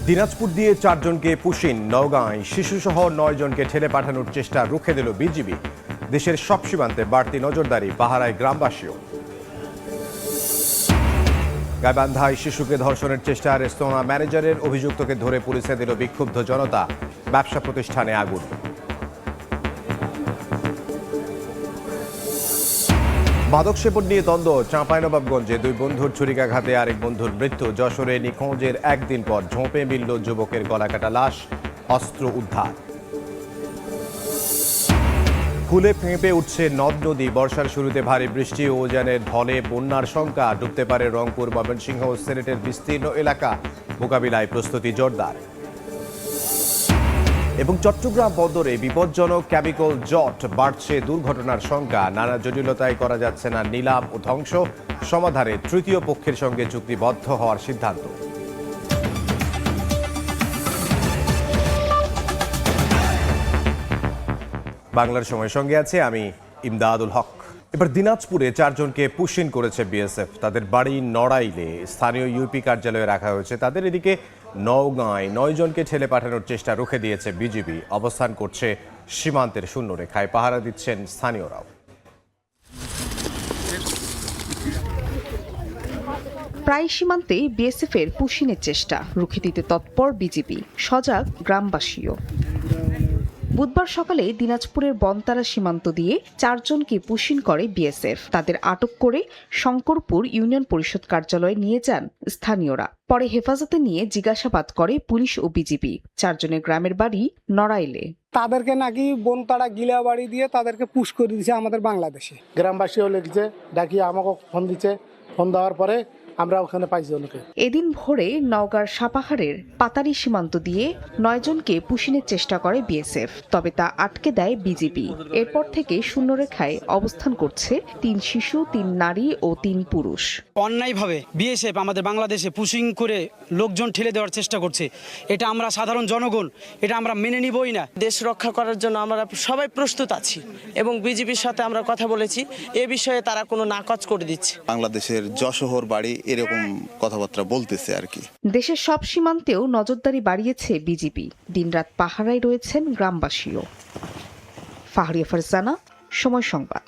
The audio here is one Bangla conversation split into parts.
দিনাজপুর দিয়ে 4 জনকে পুশিন, নওগাঁয় শিশুসহ 9 জনকে ঠেলে পাঠানোর চেষ্টা রুখে দিল বিজিবি। দেশের সব সীমান্তে বাড়তি নজরদারি, পাহারায় গ্রামবাসীও। গাইবান্ধায় শিশুকে ধর্ষণের চেষ্টা, রেস্তোরাঁ ম্যানেজারের অভিযুক্তকে ধরে পুলিশে দিল বিক্ষুব্ধ জনতা। ব্যবসা প্রতিষ্ঠানে আগুন। মাদক সেবন নিয়ে দ্বন্দ্ব চাঁপাইনবাবগঞ্জে, 2 বন্ধুর ছুরিকাঘাতে আরেক বন্ধুর মৃত্যু। যশোরে নিখোঁজের একদিন পর ঝোপে মিলল যুবকের গলাকাটা লাশ, অস্ত্র উদ্ধার। ফুলে ফেঁপে উঠছে নদ নদী, বর্ষার শুরুতে ভারী বৃষ্টি ও উজানের ঢলে বন্যার শঙ্কা। ডুবতে পারে রংপুর, ময়মনসিংহ ও সিলেটের বিস্তীর্ণ এলাকা। মোকাবিলায় প্রস্তুতি জোরদার। এবং চট্টগ্রাম বন্দরে বিপজ্জনক কেমিক্যাল জট, বাড়ছে দুর্ঘটনার শঙ্কা। নানা জটিলতায় করা যাচ্ছে না নিলাম ও ধ্বংস। সমাধানে তৃতীয় পক্ষের সঙ্গে চুক্তিবদ্ধ হওয়ার সিদ্ধান্ত। বাংলার সময়ের সঙ্গে আছে আমি ইমদাদুল হক। এবার দিনাজপুরে 4 জনকে পুশিন করেছে বিএসএফ। তাদের বাড়ি নড়াইলে, স্থানীয় ইউপি কার্যালয়ে রাখা হয়েছে তাদের। এদিকে নওগাঁয় 9 জনকে ঠেলে পাঠানোর চেষ্টা রুখে দিয়েছে বিজিবি। অবস্থান করছে সীমান্তের শূন্যরেখায়, পাহারা দিচ্ছেন স্থানীয়রাও। প্রায় সীমান্তে বিএসএফের পুশিনের চেষ্টা রুখে দিতে তৎপর বিজিবি, সজাগ গ্রামবাসীও। বুধবার সকালে দিনাজপুরের বনতারা সীমান্ত দিয়ে 4 জনকে পুশিন করে বিএসএফ। তাদের আটক করে শঙ্করপুর ইউনিয়ন পরিষদ কার্যালয়ে নিয়ে যান স্থানীয়রা। পরে হেফাজতে নিয়ে জিজ্ঞাসাবাদ করে পুলিশ ও বিজিবি। 4 জনের গ্রামের বাড়ি নড়াইলে। তাদেরকে নাকি বনতারা গিলাবাড়ি দিয়ে তাদেরকে পুশ করে দিয়েছে আমাদের বাংলাদেশে। গ্রামবাসীও লিখছে, ডাকি আমাকে ফোন দিচ্ছে। ফোন দেওয়ার পরে আমরা ওখানে পাইছি ওনাকে। এদিন ভোরে নওগাঁর সাপাহারের পাতারি সীমান্ত দিয়ে 9 জনকে পুশিনের চেষ্টা করে বিএসএফ, তবে তা আটকে দেয় বিজিবি। এরপর থেকে শূন্যরেখায় অবস্থান করছে 3 শিশু, 3 নারী ও 3 পুরুষ। অন্যায়ভাবে বিএসএফ আমাদের বাংলাদেশে পুশিং করে লোকজন ঠেলে দেওয়ার চেষ্টা করছে। এটা আমরা সাধারণ জনগণ, এটা আমরা মেনে নিবই না। দেশ রক্ষা করার জন্য আমরা সবাই প্রস্তুত আছি এবং বিজিবির সাথে আমরা কথা বলেছি। এ বিষয়ে তারা কোনো নাকচ করে দিচ্ছে। বাংলাদেশের যশোহর বাড়ি এরকম কথাবার্তা বলতেছে আর কি। দেশের সব সীমান্তেও নজরদারি বাড়িয়েছে বিজিবি। দিনরাত পাহারায় রয়েছেন গ্রামবাসীও। ফাহরিয়া ফারজানা, সময় সংবাদ।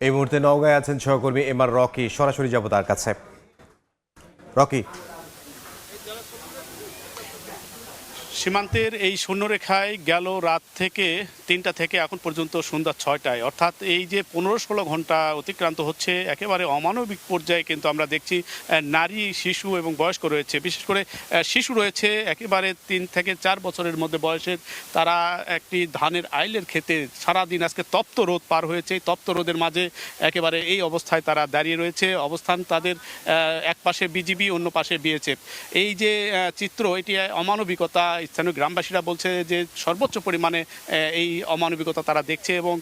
এই মুহূর্তে নওগাঁয় আছেন সহকর্মী এমআর রকি। সরাসরি যাব তার কাছে। রকি, সীমান্তের এই শূন্যরেখায় গেল রাত থেকে 3টা থেকে এখন পর্যন্ত সন্ধ্যা 6টায়, অর্থাৎ এই যে 15-16 ঘন্টা অতিক্রান্ত হচ্ছে, একেবারে অমানবিক পর্যায়ে কিন্তু আমরা দেখছি নারী, শিশু এবং বয়স্ক রয়েছে। বিশেষ করে শিশু রয়েছে একেবারে 3 থেকে 4 বছরের মধ্যে বয়সের। তারা একটি ধানের আইলের ক্ষেতে সারাদিন আজকে তপ্ত রোদ পার হয়েছে। এই তপ্ত রোদের মাঝে একেবারে এই অবস্থায় তারা দাঁড়িয়ে রয়েছে। অবস্থান তাদের এক পাশে বিজিবি, অন্য পাশে বিএসএফ। এই যে চিত্র, এটি অমানবিকতা। স্থানীয় গ্রামবাসীরা বলছে যে সর্বোচ্চ পরিমাণে এই অমানবিকতা তারা দেখছে এবং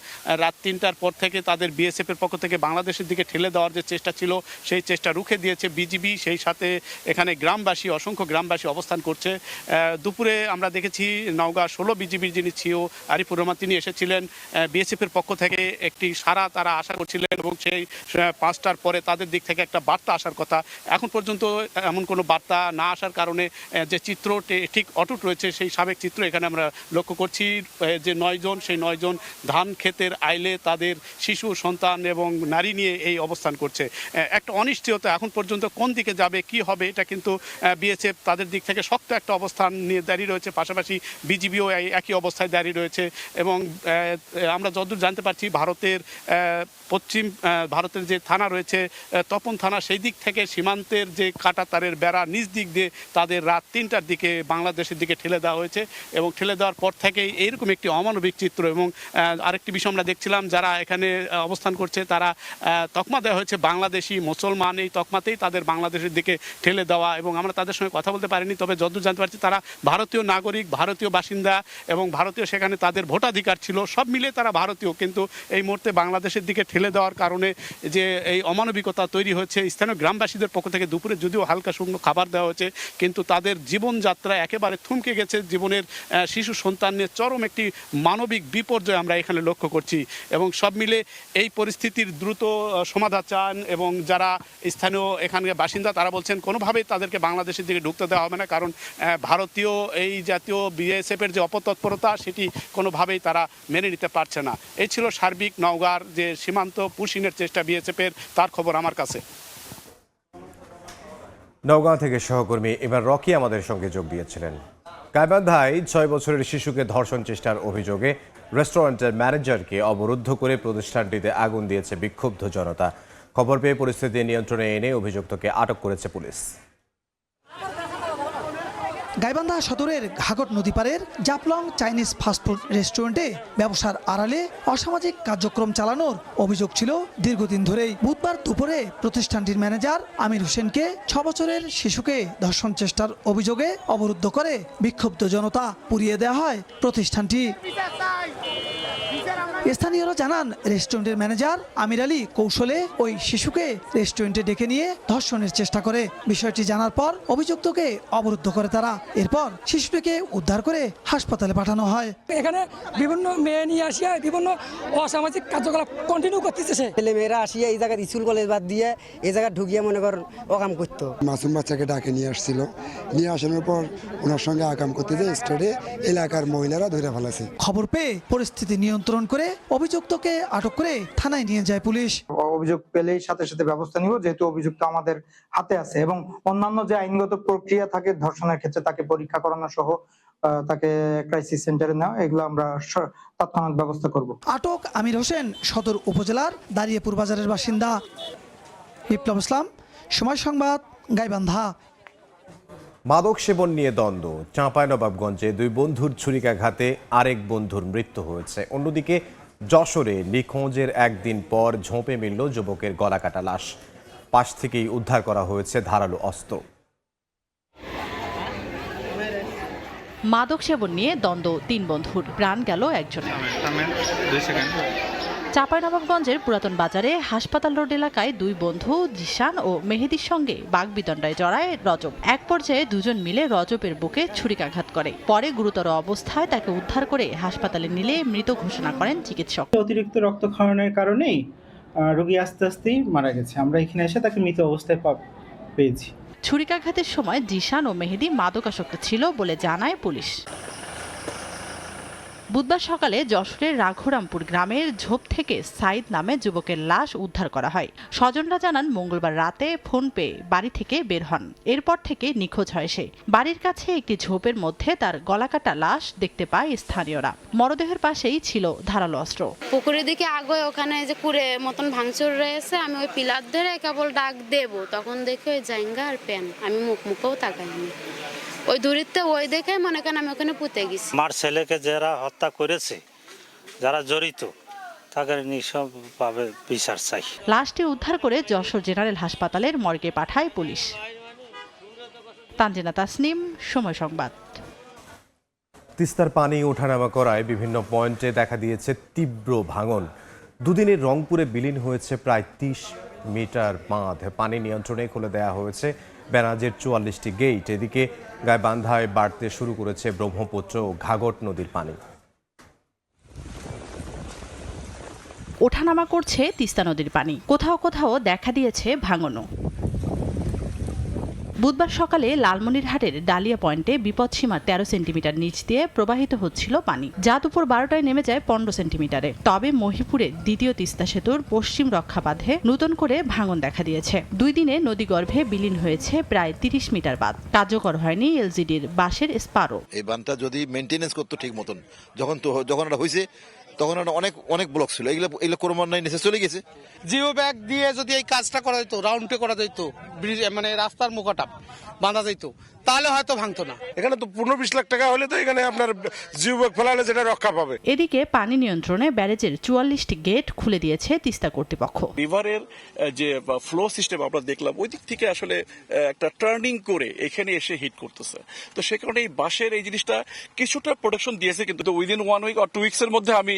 রাত 3টার পর থেকে তাদের বিএসএফের পক্ষ থেকে বাংলাদেশের দিকে ঠেলে দেওয়ার যে চেষ্টা ছিল, সেই চেষ্টা রুখে দিয়েছে বিজিবি। সেই সাথে এখানে গ্রামবাসী, অসংখ্য গ্রামবাসী অবস্থান করছে। দুপুরে আমরা দেখেছি নওগাঁ 16 বিজিবির যিনি সিও আরিফুর রহমান, তিনি এসেছিলেন। বিএসএফের পক্ষ থেকে একটি সাড়া তারা আশা করছিলেন এবং সেই 5টার পরে তাদের দিক থেকে একটা বার্তা আসার কথা। এখন পর্যন্ত এমন কোনো বার্তা না আসার কারণে যে চিত্র ঠিক অটুট রয়েছে, সেই সাবেক চিত্র এখানে আমরা লক্ষ্য করছি। যে 9 জন, সেই 9 জন ধান ক্ষেতের আইলে তাদের শিশু, সন্তান এবং নারী নিয়ে এই অবস্থান করছে। একটা অনিশ্চয়তা, এখন পর্যন্ত কোন দিকে যাবে, কি হবে, এটা কিন্তু বিএসএফ তাদের দিক থেকে শক্ত একটা অবস্থান নিয়ে দাঁড়িয়ে রয়েছে। পাশাপাশি বিজিবিও একই অবস্থায় দাঁড়িয়ে রয়েছে এবং আমরা যতদূর জানতে পারছি ভারতের পশ্চিম ভারতের যে থানা রয়েছে তপন থানা, সেই দিক থেকে সীমান্তের যে কাঁটাতারের বেড়া নিজ দিক দিয়ে তাদের রাত 3টার দিকে বাংলাদেশের দিকে ঠেলে দেওয়া হয়েছে এবং ঠেলে দেওয়ার পর থেকেই এইরকম একটি অমানবিক চিত্র। এবং আরেকটি বিষয় আমরা দেখছিলাম, যারা এখানে অবস্থান করছে তারা তকমা দেওয়া হয়েছে বাংলাদেশি মুসলমান। এই তকমাতেই তাদের বাংলাদেশের দিকে ঠেলে দেওয়া এবং আমরা তাদের সঙ্গে কথা বলতে পারিনি, তবে যতদূর জানতে পারছি তারা ভারতীয় নাগরিক, ভারতীয় বাসিন্দা এবং ভারতীয় সেখানে তাদের ভোটাধিকার ছিল, সব মিলে তারা ভারতীয়। কিন্তু এই মুহূর্তে বাংলাদেশের দিকে ঠেলে দেওয়ার কারণে যে এই অমানবিকতা তৈরি হয়েছে, স্থানীয় গ্রামবাসীদের পক্ষ থেকে দুপুরে যদিও হালকা শুকনো খাবার দেওয়া হয়েছে, কিন্তু তাদের জীবনযাত্রা একেবারে থমকে গেছে জীবনের শিশু সন্তানের চরম একটি মানবিক বিপর্যয় আমরা এখানে লক্ষ্য করছি এবং সব মিলে এই পরিস্থিতির দ্রুত সমাধান চান এবং যারা স্থানীয় এখানকার বাসিন্দা তারা বলছেন কোনোভাবেই তাদেরকে বাংলাদেশের দিকে ঢুকতে দেওয়া হবে না, কারণ ভারতীয় এই জাতীয় বিএসএফের যে অপতৎপরতা সেটি কোনোভাবেই তারা মেনে নিতে পারছে না। এই ছিল সার্বিক নওগাঁর যে সীমান্ত পুশিনের চেষ্টা বিএসএফের, তার খবর আমার কাছে। নওগাঁ থেকে সহকর্মী এবার রকি আমাদের সঙ্গে যোগ দিয়েছিলেন। গাইবান্ধায় 6 বছরের শিশুকে ধর্ষণ চেষ্টার অভিযোগে রেস্টুরেন্টের ম্যানেজারকে অবরুদ্ধ করে প্রতিষ্ঠানটিতে আগুন দিয়েছে বিক্ষুব্ধ জনতা। খবর পেয়ে পরিস্থিতি নিয়ন্ত্রণে এনে অভিযুক্তকে আটক করেছে পুলিশ। গাইবান্ধা সদরের ঘাগট নদী পাড়ের জাপলং চাইনিজ ফাস্টফুড রেস্টুরেন্টে ব্যবসার আড়ালে অসামাজিক কার্যক্রম চালানোর অভিযোগ ছিল দীর্ঘদিন ধরেই। বুধবার দুপুরে প্রতিষ্ঠানটির ম্যানেজার আমির হোসেনকে 6 বছরের শিশুকে ধর্ষণ চেষ্টার অভিযোগে অবরুদ্ধ করে বিক্ষুব্ধ জনতা পুড়িয়ে দেওয়া হয় প্রতিষ্ঠানটি। স্থানীয়রা জানান রেস্টুরেন্টের ম্যানেজার আমির আলী কৌশলে ওই শিশুকে রেস্টুরেন্টে ডেকে নিয়ে ধর্ষণের চেষ্টা করে। বিষয়টি জানার পর অভিযুক্তকে অবরুদ্ধ করে তারা। এরপর শিশুটিকে উদ্ধার করে হাসপাতালে পাঠানো হয়। এখানে বিভিন্ন মেয়ে নিয়ে আসিয়া বিভিন্ন অসামাজিক কার্যকলাপ কন্টিনিউ করতেছে। ছেলে মেয়েরা আসিয়া এই জায়গায় স্কুল কলেজ বাদ দিয়ে এই জায়গায় ঢুকিয়ে মনে কর অকাম করতো। মাসুম বাচ্চাকে ডাকে নিয়ে আসছিল, নিয়ে আসানোর পর ওনার সঙ্গে আকাম করতে যে স্টেটে এলাকার মহিলারা ধরে ফেলেছে। খবর পেয়ে পরিস্থিতি নিয়ন্ত্রণ করে অভিযুক্তকে আটক করে থানায় নিয়ে যায় পুলিশ। অভিযোগ পেলেই সাথে সাথে ব্যবস্থা নিব, যেহেতু অভিযুক্ত আমাদের হাতে আছে এবং অন্যান্য যে আইনগত প্রক্রিয়া থাকে ধর্ষণের ক্ষেত্রে তাকে পরীক্ষা করানো সহ তাকে ক্রাইসিস সেন্টারে নেওয়া, এগুলো আমরা তৎক্ষণাৎ ব্যবস্থা করব। আটক আমির হোসেন সদর উপজেলার দাঁড়িয়েপুর বাজারের বাসিন্দা। বিপ্লব ইসলাম, সময় সংবাদ, গাইবান্ধা। মাদক সেবন নিয়ে দ্বন্দ্ব। চাঁপাইনবাবগঞ্জে 2 বন্ধুর ছুরিকাঘাতে আরেক বন্ধুর মৃত্যু হয়েছে। অন্যদিকে যশোরে নিখোঁজের একদিন পর ঝোপে মিলল যুবকের গলাকাটা লাশ। পাশ থেকেই উদ্ধার করা হয়েছে ধারালো অস্ত্র। মাদক সেবন নিয়ে দ্বন্দ্ব 3 বন্ধুর, প্রাণ গেল একজনের। চাঁপাইনবাবগঞ্জের পুরাতন বাজারে হাসপাতাল রোড এলাকায় 2 বন্ধু জিশান ও মেহেদির সঙ্গে বাগবিতণ্ডায় জড়ায় রজব। এক পর্যায়ে দুজন মিলে রজবের বুকে ছুরিকাঘাত করে। পরে গুরুতর অবস্থায় তাকে উদ্ধার করে হাসপাতালে নিলে মৃত ঘোষণা করেন চিকিৎসক। অতিরিক্ত রক্তক্ষরণের কারণেই রোগী আস্তে আস্তেই মারা গেছে। আমরা এখানে এসে তাকে মৃত অবস্থায় পেয়েছি। ছুরিকাঘাতের সময় জিশান ও মেহেদি মাদকাসক্ত ছিল বলে জানায় পুলিশ। বুধবার সকালে যশোরের রাঘুরামপুর গ্রামের ঝোপ থেকে সাইদ নামে যুবকের লাশ উদ্ধার করা হয়। স্বজনরা জানান মঙ্গলবার রাতে ফোন পেয়ে বাড়ি থেকে বের হন। এরপর থেকে নিখোঁজ হয় সে। বাড়ির কাছে একটি ঝোপের মধ্যে তার গলাকাটা লাশ দেখতে পায় স্থানীয়রা। মরদেহের পাশেই ছিল ধারালো অস্ত্র। পুকুরের দিকে আগে ওখানে যে কুড়ে মতন ভাঙচুর রয়েছে, আমি ওই পিলার ধরে কেবল ডাক দেব, তখন দেখে ওই জাইঙ্গা আর প্যান, আমি মুখেও তাকাইনি। ওই দূরিতে ওই দেখে মনে করেন আমি ওখানে পুঁতে গেছি। আমার ছেলেকে যারা হত্যা করেছে, যারা জড়িত, তাকে নিঃসংভাবে বিচার চাই। লাশটি উদ্ধার করে যশোর জেনারেল হাসপাতালের মর্গে পাঠায় পুলিশ। তানজিনা তাসনিম, সময় সংবাদ। তিস্তার পানি ওঠানামা করায় বিভিন্ন পয়েন্টে দেখা দিয়েছে তীব্র ভাঙন। দুদিনের রংপুরে বিলীন হয়েছে প্রায় 30 মিটার বাঁধ। পানি নিয়ন্ত্রণে খুলে দেওয়া হয়েছে ব্যারাজের 44টি গেট। এদিকে গাইবান্ধায় বাড়তে শুরু করেছে ব্রহ্মপুত্র ও ঘাগট নদীর পানি। ওঠানামা করছে তিস্তা নদীর পানি। কোথাও কোথাও দেখা দিয়েছে ভাঙনও। বুধবার সকালে লালমনিরহাটের ডালিয়া পয়েন্টে বিপদসীমার 13 সেন্টিমিটার নিচ দিয়ে প্রবাহিত হচ্ছিল পানি, যা দুপুর 12টায় নেমে যায় 15 সেন্টিমিটারে। তবে মহিপুরের দ্বিতীয় তিস্তা সেতুর পশ্চিম রক্ষা বাঁধে নতুন করে ভাঙন দেখা দিয়েছে। 2 দিনে নদীগর্ভে বিলীন হয়েছে প্রায় 30 মিটার বাঁধ। কার্যকর হয়নি এলজিডির বাঁশের স্পারও। এই বাঁধটা যদি মেনটেনেন্স করতো ঠিক মতন, যখন এটা হয়েছে তখন অনেক ব্লক ছিল, এগুলো ক্রমান্বয়ে নিচে চলে গেছে। জিও ব্যাগ দিয়ে যদি এই কাজটা করা যেত, রাউন্ডে করা যেত, মানে রাস্তার মুখটা বাঁধা যেত, তাহলে হয়তো ভাঙতো না। এখানে তো 15-20 লাখ টাকা হলে তো এখানে আপনার জিও ব্যাগ ফেলালে যেটা রক্ষা পাবে। এদিকে পানি নিয়ন্ত্রণে ব্যারেজের 44টি গেট খুলে দিয়েছে তিস্তা কর্তৃপক্ষ। রিভারের যে ফ্লো সিস্টেম আমরা দেখলাম, ওই দিক থেকে আসলে একটা টার্নিং করে এখানে এসে হিট করতেছে। তো সে কারণে এই বাঁশের এই জিনিসটা কিছুটা প্রোটেকশন দিয়েছে, কিন্তু উইদিন 1 উইক অর 2 উইকস এর মধ্যে আমি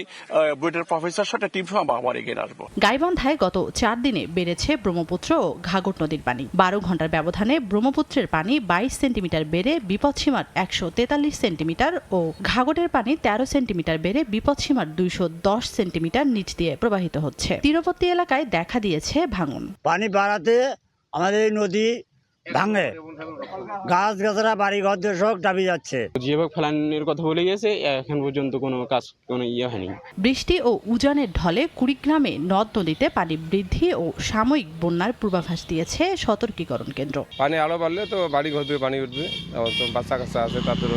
বুয়েটের প্রফেসর সাথে টিম সহ আমরা আবার এগিয়ে আসবো। গাইবান্ধায় গত 4 দিনে বেড়েছে ব্রহ্মপুত্র ও ঘাঘট নদীর পানি। 12 ঘন্টার ব্যবধানে ব্রহ্মপুত্রের পানি 22 সেন্টিমিটার বেড়ে বিপদসীমার 143 সেন্টিমিটার ও ঘাঘটের পানি 13 সেন্টিমিটার বেড়ে বিপদসীমার 210 সেন্টিমিটার নিচ দিয়ে প্রবাহিত হচ্ছে। তীরবর্তী এলাকায় দেখা দিয়েছে ভাঙন। পানি বাড়াতে আমাদের এই নদী ভাঙে, গাছ গাছরা বাড়ি ঘর সব ডাবি যাচ্ছে। যেভাবে ফেলানোর কথা বলে গেছে, এখন পর্যন্ত কোনো হয়নি। বৃষ্টি ও উজানের ঢলে কুড়িগ্রামে নদ নদীতে পানি বৃদ্ধি ও সাময়িক বন্যার পূর্বাভাস দিয়েছে সতর্কীকরণ কেন্দ্র। পানি আরো বাড়লে তো বাড়ি ঘর দিয়ে পানি উঠবে, বাচ্চা কাচ্চা আছে তাদের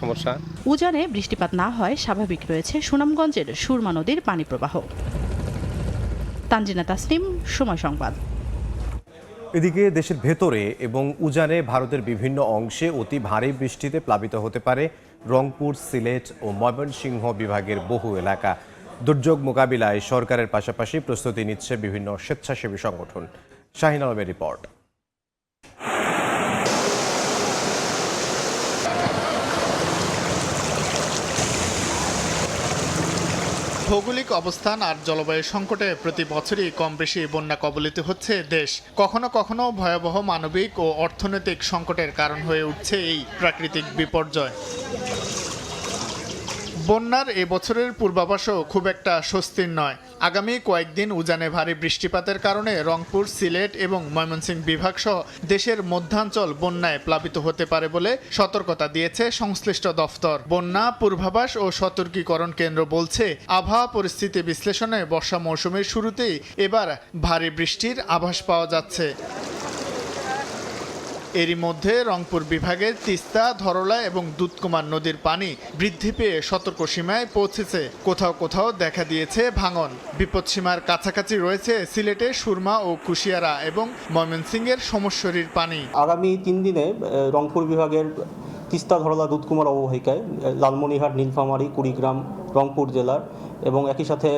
সমস্যা। উজানে বৃষ্টিপাত না হয় স্বাভাবিক রয়েছে সুনামগঞ্জের সুরমা নদীর পানি প্রবাহ। তানজিনা তাসনিম, সময় সংবাদ। এদিকে দেশের ভেতরে এবং উজানে ভারতের বিভিন্ন অংশে অতি ভারী বৃষ্টিতে প্লাবিত হতে পারে রংপুর, সিলেট ও ময়মনসিংহ বিভাগের বহু এলাকা। দুর্যোগ মোকাবিলায় সরকারের পাশাপাশি প্রস্তুতি নিচ্ছে বিভিন্ন স্বেচ্ছাসেবী সংগঠন। শাহিন আলমের রিপোর্ট। ভৌগোলিক অবস্থান আর জলবায়ু সংকটে প্রতি বছরই কম বেশি বন্যা কবলিত হচ্ছে দেশ। কখনো কখনো ভয়াবহ মানবিক ও অর্থনৈতিক সংকটের কারণ হয়ে উঠছে এই প্রাকৃতিক বিপর্যয়। বন্যার এবছরের পূর্বাভাসও খুব একটা স্বস্তির নয়। আগামী কয়েকদিন উজানে ভারী বৃষ্টিপাতের কারণে রংপুর, সিলেট এবং ময়মনসিংহ বিভাগ সহ দেশের মধ্যাঞ্চল বন্যায় প্লাবিত হতে পারে বলে সতর্কতা দিয়েছে সংশ্লিষ্ট দফতর। বন্যা পূর্বাভাস ও সতর্কীকরণ কেন্দ্র বলছে, আবহাওয়া পরিস্থিতি বিশ্লেষণে বর্ষা মৌসুমের শুরুতেই এবার ভারী বৃষ্টির আভাস পাওয়া যাচ্ছে। এরই মধ্যে রংপুর বিভাগের তিস্তা, ধরলা এবং দুধকুমার নদীর পানি বৃদ্ধি পেয়ে সতর্ক সীমায় পৌঁছেছে। কোথাও কোথাও দেখা দিয়েছে ভাঙন। বিপদসীমার কাছাকাছি রয়েছে সিলেটে সুরমা ও কুশিয়ারা এবং ময়মনসিংহের সমস্যরীর পানি। আগামী 3 দিনে রংপুর বিভাগের তিস্তা, ধরলা, দুধকুমার অববাহিকায় লালমনিরহাট, নীলফামারী, কুড়িগ্রাম, রংপুর জেলার এবং একই সাথে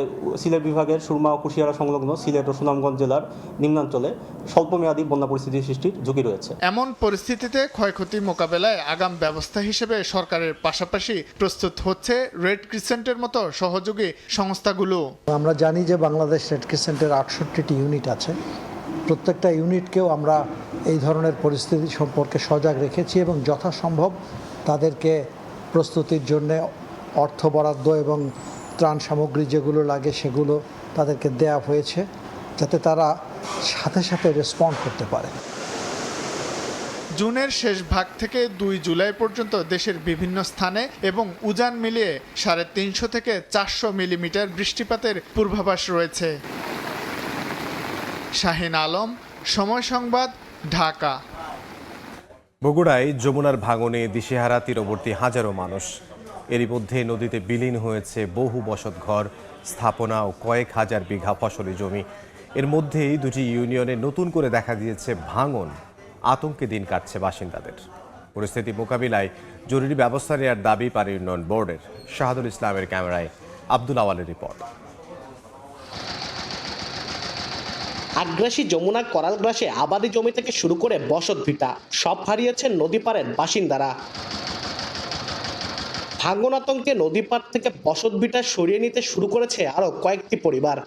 সিলেট বিভাগের সুরমা ও কুশিয়ারা সংলগ্ন সিলেট ও সুনামগঞ্জ জেলার নিম্নাঞ্চলে স্বল্পমেয়াদী বন্যা পরিস্থিতি সৃষ্টির ঝুঁকি রয়েছে। এমন পরিস্থিতিতে ক্ষয়ক্ষতি মোকাবেলায় আগাম ব্যবস্থা হিসেবে সরকারের পাশাপাশি প্রস্তুত হচ্ছে রেড ক্রিসেন্টের মতো সহযোগী সংস্থাগুলো। আমরা জানি যে বাংলাদেশ রেড ক্রিসেন্টের 68টি ইউনিট আছে। প্রত্যেকটা ইউনিটকেও আমরা এই ধরনের পরিস্থিতি সম্পর্কে সজাগ রেখেছি এবং যথাসম্ভব তাদেরকে প্রস্তুতির জন্য অর্থ বরাদ্দ এবং ত্রাণ সামগ্রী যেগুলো লাগে সেগুলো তাদেরকে দেয়া হয়েছে, যাতে তারা সাথে সাথে রেসপন্ড করতে পারে। জুনের শেষ ভাগ থেকে 2 জুলাই পর্যন্ত দেশের বিভিন্ন স্থানে এবং উজান মিলিয়ে 350 থেকে 400 মিলিমিটার বৃষ্টিপাতের পূর্বাভাস রয়েছে। শাহিন আলম, সময় সংবাদ, ঢাকা। বগুড়ায় যমুনার ভাঙনে দিশেহারা তীরবর্তী হাজারো মানুষ। এরই মধ্যে নদীতে বিলীন হয়েছে বহু বসতঘর, স্থাপনা ও কয়েক হাজার বিঘা ফসলি জমি। এর মধ্যেই 2টি ইউনিয়নে নতুন করে দেখা দিয়েছে ভাঙন। আতঙ্কে দিন কাটছে বাসিন্দাদের। পরিস্থিতি মোকাবিলায় জরুরি ব্যবস্থা নেওয়ার দাবি পানি উন্নয়ন বোর্ডের। শাহাদুল ইসলামের ক্যামেরায় আব্দুল আওয়ালের রিপোর্ট। আগ্রাসী যমুনা করালগ্রাসে আবাদি জমি থেকে শুরু করে বসত ভিটা সব হারিয়েছেন নদী পাড়ের বাসিন্দারা। ভাঙন আতঙ্কে নদী পাড় থেকে বসত ভিটা সরিয়ে নিতে শুরু করেছে আরো কয়েকটি পরিবার।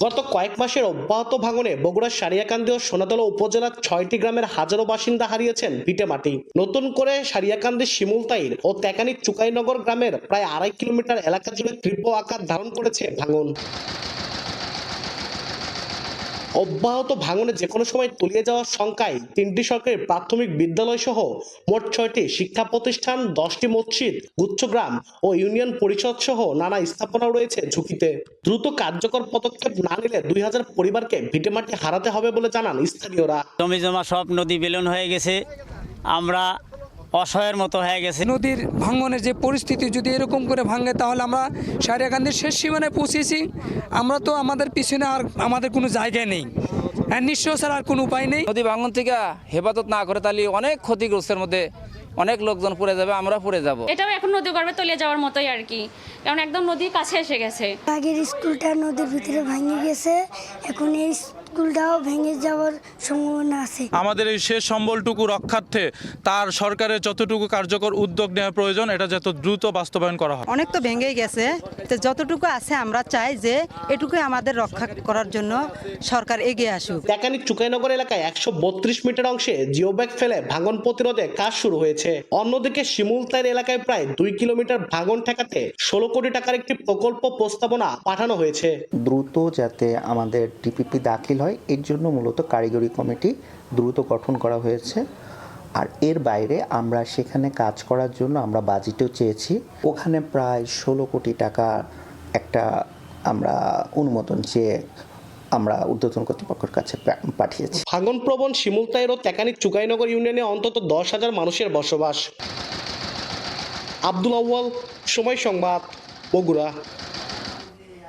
গত কয়েক মাসের অব্যাহত ভাঙনে বগুড়ার সারিয়াকান্দি ও সোনাতলা উপজেলার 6টি গ্রামের হাজারো বাসিন্দা হারিয়েছেন ভিটেমাটি। নতুন করে সারিয়াকান্দি, শিমুলতাইর ও তেকানি চুকাইনগর গ্রামের প্রায় 2.5 কিলোমিটার এলাকা জুড়ে তীব্র আকার ধারণ করেছে ভাঙন। অব্যাহত ভাঙনে যে কোনো সময় তলিয়ে যাওয়ার শঙ্কায় 3টি সরকারি প্রাথমিক বিদ্যালয় সহ মোট 6টি শিক্ষা প্রতিষ্ঠান, 10টি মসজিদ, গুচ্ছগ্রাম ও ইউনিয়ন পরিষদ সহ নানা স্থাপনা রয়েছে ঝুঁকিতে। দ্রুত কার্যকর পদক্ষেপ না নিলে 2000 পরিবারকে ভিটেমাটি হারাতে হবে বলে জানান স্থানীয়রা। জমি জমা সব নদী বিলীন হয়ে গেছে, আমরা অসহায়ের মতো হয়ে গেছে। নদীর ভাঙনের যে পরিস্থিতি যদি এরকম করে ভাঙে তাহলে আমরা সারিয়াকান্দির শেষ সীমানায় পৌঁছেছি। আমরা তো আমাদের পিছনে আর আমাদের কোনো জায়গা নেই, নিঃস্ব ছাড়া আর কোনো উপায় নেই। নদী ভাঙন থেকে হেফাজত না করে তাহলে অনেক ক্ষতিগ্রস্তের মধ্যে অনেক লোকজন পড়ে যাবে, আমরা পড়ে যাব। এটাও এখন নদী গর্ভে তলিয়ে যাওয়ার মতোই আর কি, কারণ একদম নদীর কাছে এসে গেছে। আগের স্কুলটা নদীর ভিতরে ভেঙে গেছে, এখন এই ছাদগুলোও ভেঙে যাওয়ার সম্ভাবনা আছে। আমাদের এই শেষ সম্বলটুকু রক্ষার্থে তার সরকারের যতটুকু কার্যকর উদ্যোগ নেওয়া প্রয়োজন এটা যত দ্রুত বাস্তবায়ন করা হয়। অনেক তো ভেঙেই গেছে, তো যতটুকু আছে আমরা চাই যে এটুকু আমাদের রক্ষা করার জন্য সরকার এগিয়ে আসুক। টাকানি চুকাইনগর এলাকায় 132 মিটার অংশে জিওব্যাগ ফেলে ভাঙন প্রতিরোধে কাজ শুরু হয়েছে। অন্যদিকে শিমুলতাইর এলাকায় প্রায় 2 কিলোমিটার ভাঙন ঠেকাতে 16 কোটি টাকার একটি প্রকল্প প্রস্তাবনা পাঠানো হয়েছে। দ্রুত যাতে আমাদের ডিপিপি দাখিল হয় এর জন্য মূলত কারিগরি কমিটি দ্রুত গঠন করা হয়েছে। আর এর বাইরে আমরা সেখানে কাজ করার জন্য আমরা বাজেটও চেয়েছি, ওখানে প্রায় 16 কোটি টাকা একটা আমরা অনুমোদন চেয়ে আমরা ঊর্ধ্বতন কর্তৃপক্ষের কাছে পাঠিয়েছি। ভাঙন প্রবণ শিমুলতাইর ও টাকানি চুকাইনগর ইউনিয়নে অন্তত 10,000 মানুষের বসবাস। আব্দুল আউয়াল, সময় সংবাদ, বগুড়া।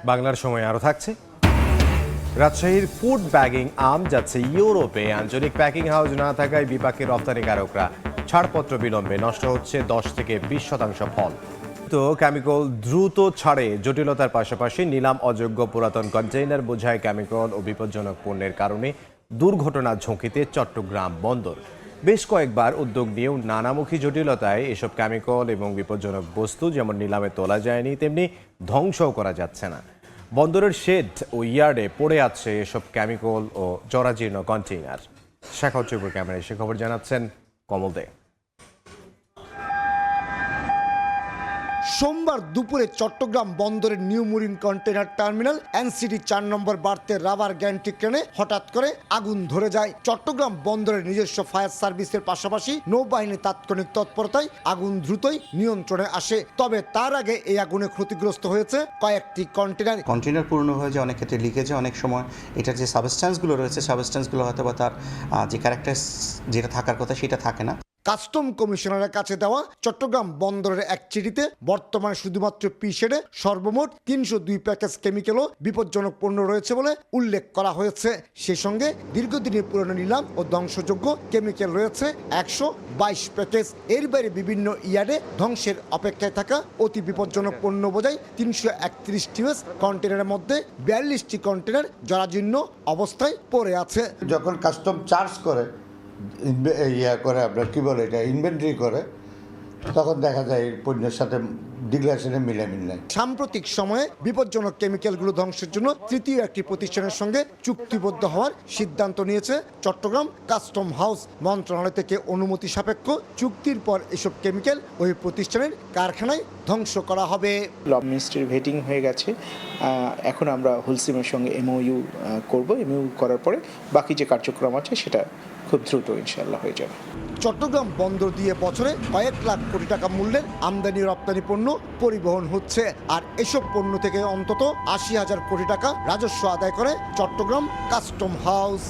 বাংলার সময় আরও থাকছে। রাজশাহীর ফুড ব্যাগিং আম যাচ্ছে ইউরোপে। আঞ্চলিক প্যাকিং হাউস না থাকায় বিপাকে রপ্তানিকারকরা। ছাড়পত্র বিলম্বে, নষ্ট হচ্ছে 10 থেকে 20% ফল। তো কেমিক্যাল দ্রুত ছাড়ে জটিলতার পাশাপাশি নিলাম অযোগ্য পুরাতন কন্টেইনার বোঝাই কেমিক্যাল ও বিপজ্জনক পণ্যের কারণে দুর্ঘটনার ঝুঁকিতে চট্টগ্রাম বন্দর। বেশ কয়েকবার উদ্যোগ নিয়েও নানামুখী জটিলতায় এসব কেমিক্যাল এবং বিপজ্জনক বস্তু যেমন নিলামে তোলা যায়নি, তেমনি ধ্বংসও করা যাচ্ছে না। বন্দরের শেড ও ইয়ার্ডে পড়ে আছে এসব কেমিক্যাল ও জরাজীর্ণ কন্টেইনার। শেখর চৌপুর ক্যামেরায় সে খবর জানাচ্ছেন কমল দে। সোমবার দুপুরে চট্টগ্রাম বন্দরের নিউ মুরিন কন্টেইনার টার্মিনাল এনসিটি 4 নম্বর বার্থে রাবার গ্যান্ট্রি ক্রেনে হঠাৎ করে আগুন ধরে যায়। চট্টগ্রাম বন্দরের নিজস্ব ফায়ার সার্ভিসের পাশাপাশি নৌবাহিনীর তাৎক্ষণিক তৎপরতায় আগুন দ্রুতই নিয়ন্ত্রণে আসে। তবে তার আগে এই আগুনে ক্ষতিগ্রস্ত হয়েছে কয়েকটি কন্টেইনার পুরনো হয়ে যায়, অনেক ক্ষেত্রে লিকেজে, অনেক সময় এটার যে সাবস্টেন্সগুলো রয়েছে সাবস্টেন্সগুলো হয়তো বা তার যে ক্যারেক্টার যেটা থাকার কথা সেটা থাকে না। কাস্টম কমিশনারের কাছে দেওয়া চট্টগ্রাম বন্দরের এক চিঠিতে বর্তমানে শুধুমাত্র পিশেডে সর্বমোট 302 প্যাকেজ কেমিক্যাল ও বিপজ্জনক পণ্য রয়েছে বলে উল্লেখ করা হয়েছে। সেই সঙ্গে দীর্ঘদিনের পুরনো নিলাম ও ধ্বংসযোগ্য কেমিক্যাল রয়েছে 122 প্যাকেজ। এর বাইরে বিভিন্ন ইয়ার্ডে ধ্বংসের অপেক্ষায় থাকা অতি বিপজ্জনক পণ্য বোঝাই 331 টিউএস কন্টেনারের মধ্যে 42টি কন্টেনার জরাজীর্ণ অবস্থায় পড়ে আছে। যখন কাস্টম চার্জ করে আপনার কি বলে এটা ইনভেন্টরি করে, তখন দেখা যায় পণ্যের সাথে ডিক্লারেশনে মিলে নেই। সাম্প্রতিক সময়ে বিপজ্জনক কেমিক্যালগুলো ধ্বংসের জন্য তৃতীয় একটি প্রতিষ্ঠানের সঙ্গে চুক্তিবদ্ধ হওয়ার সিদ্ধান্ত নিয়েছে চট্টগ্রাম কাস্টম হাউস। মন্ত্রণালয় থেকে অনুমতি সাপেক্ষ চুক্তির পর এসব কেমিক্যাল ওই প্রতিষ্ঠানের কারখানায় ধ্বংস করা হবে। ল মিনিস্ট্রির ভেটিং হয়ে গেছে, এখন আমরা হুলসিমের সঙ্গে এমওইউ করব। এমওইউ করার পরে বাকি যে কার্যক্রম আছে সেটা খুব দ্রুত ইনশাআল্লাহ হয়ে যাবে। চট্টগ্রাম বন্দর দিয়ে বছরে কয়েক লাখ কোটি টাকা মূল্যের আমদানি রপ্তানি পণ্য পরিবহন হচ্ছে। আর এসব পণ্য থেকে অন্তত 80,000 কোটি টাকা রাজস্ব আদায় করে চট্টগ্রাম কাস্টম হাউস।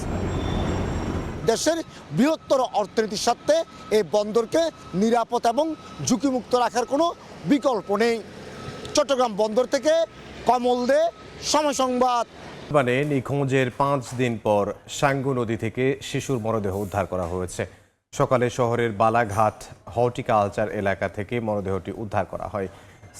দেশের বৃহত্তর অর্থনীতির স্বার্থে এই বন্দরকে নিরাপদ এবং ঝুঁকিমুক্ত রাখার কোনো বিকল্প নেই। চট্টগ্রাম বন্দর থেকে কমল দে, সময় সংবাদ। মানে নিখোঁজের 5 দিন পর সাঙ্গু নদী থেকে শিশুর মরদেহ উদ্ধার করা হয়েছে। সকালে শহরের বালাঘাট হর্টিকালচার এলাকা থেকে মরদেহটি উদ্ধার করা হয়।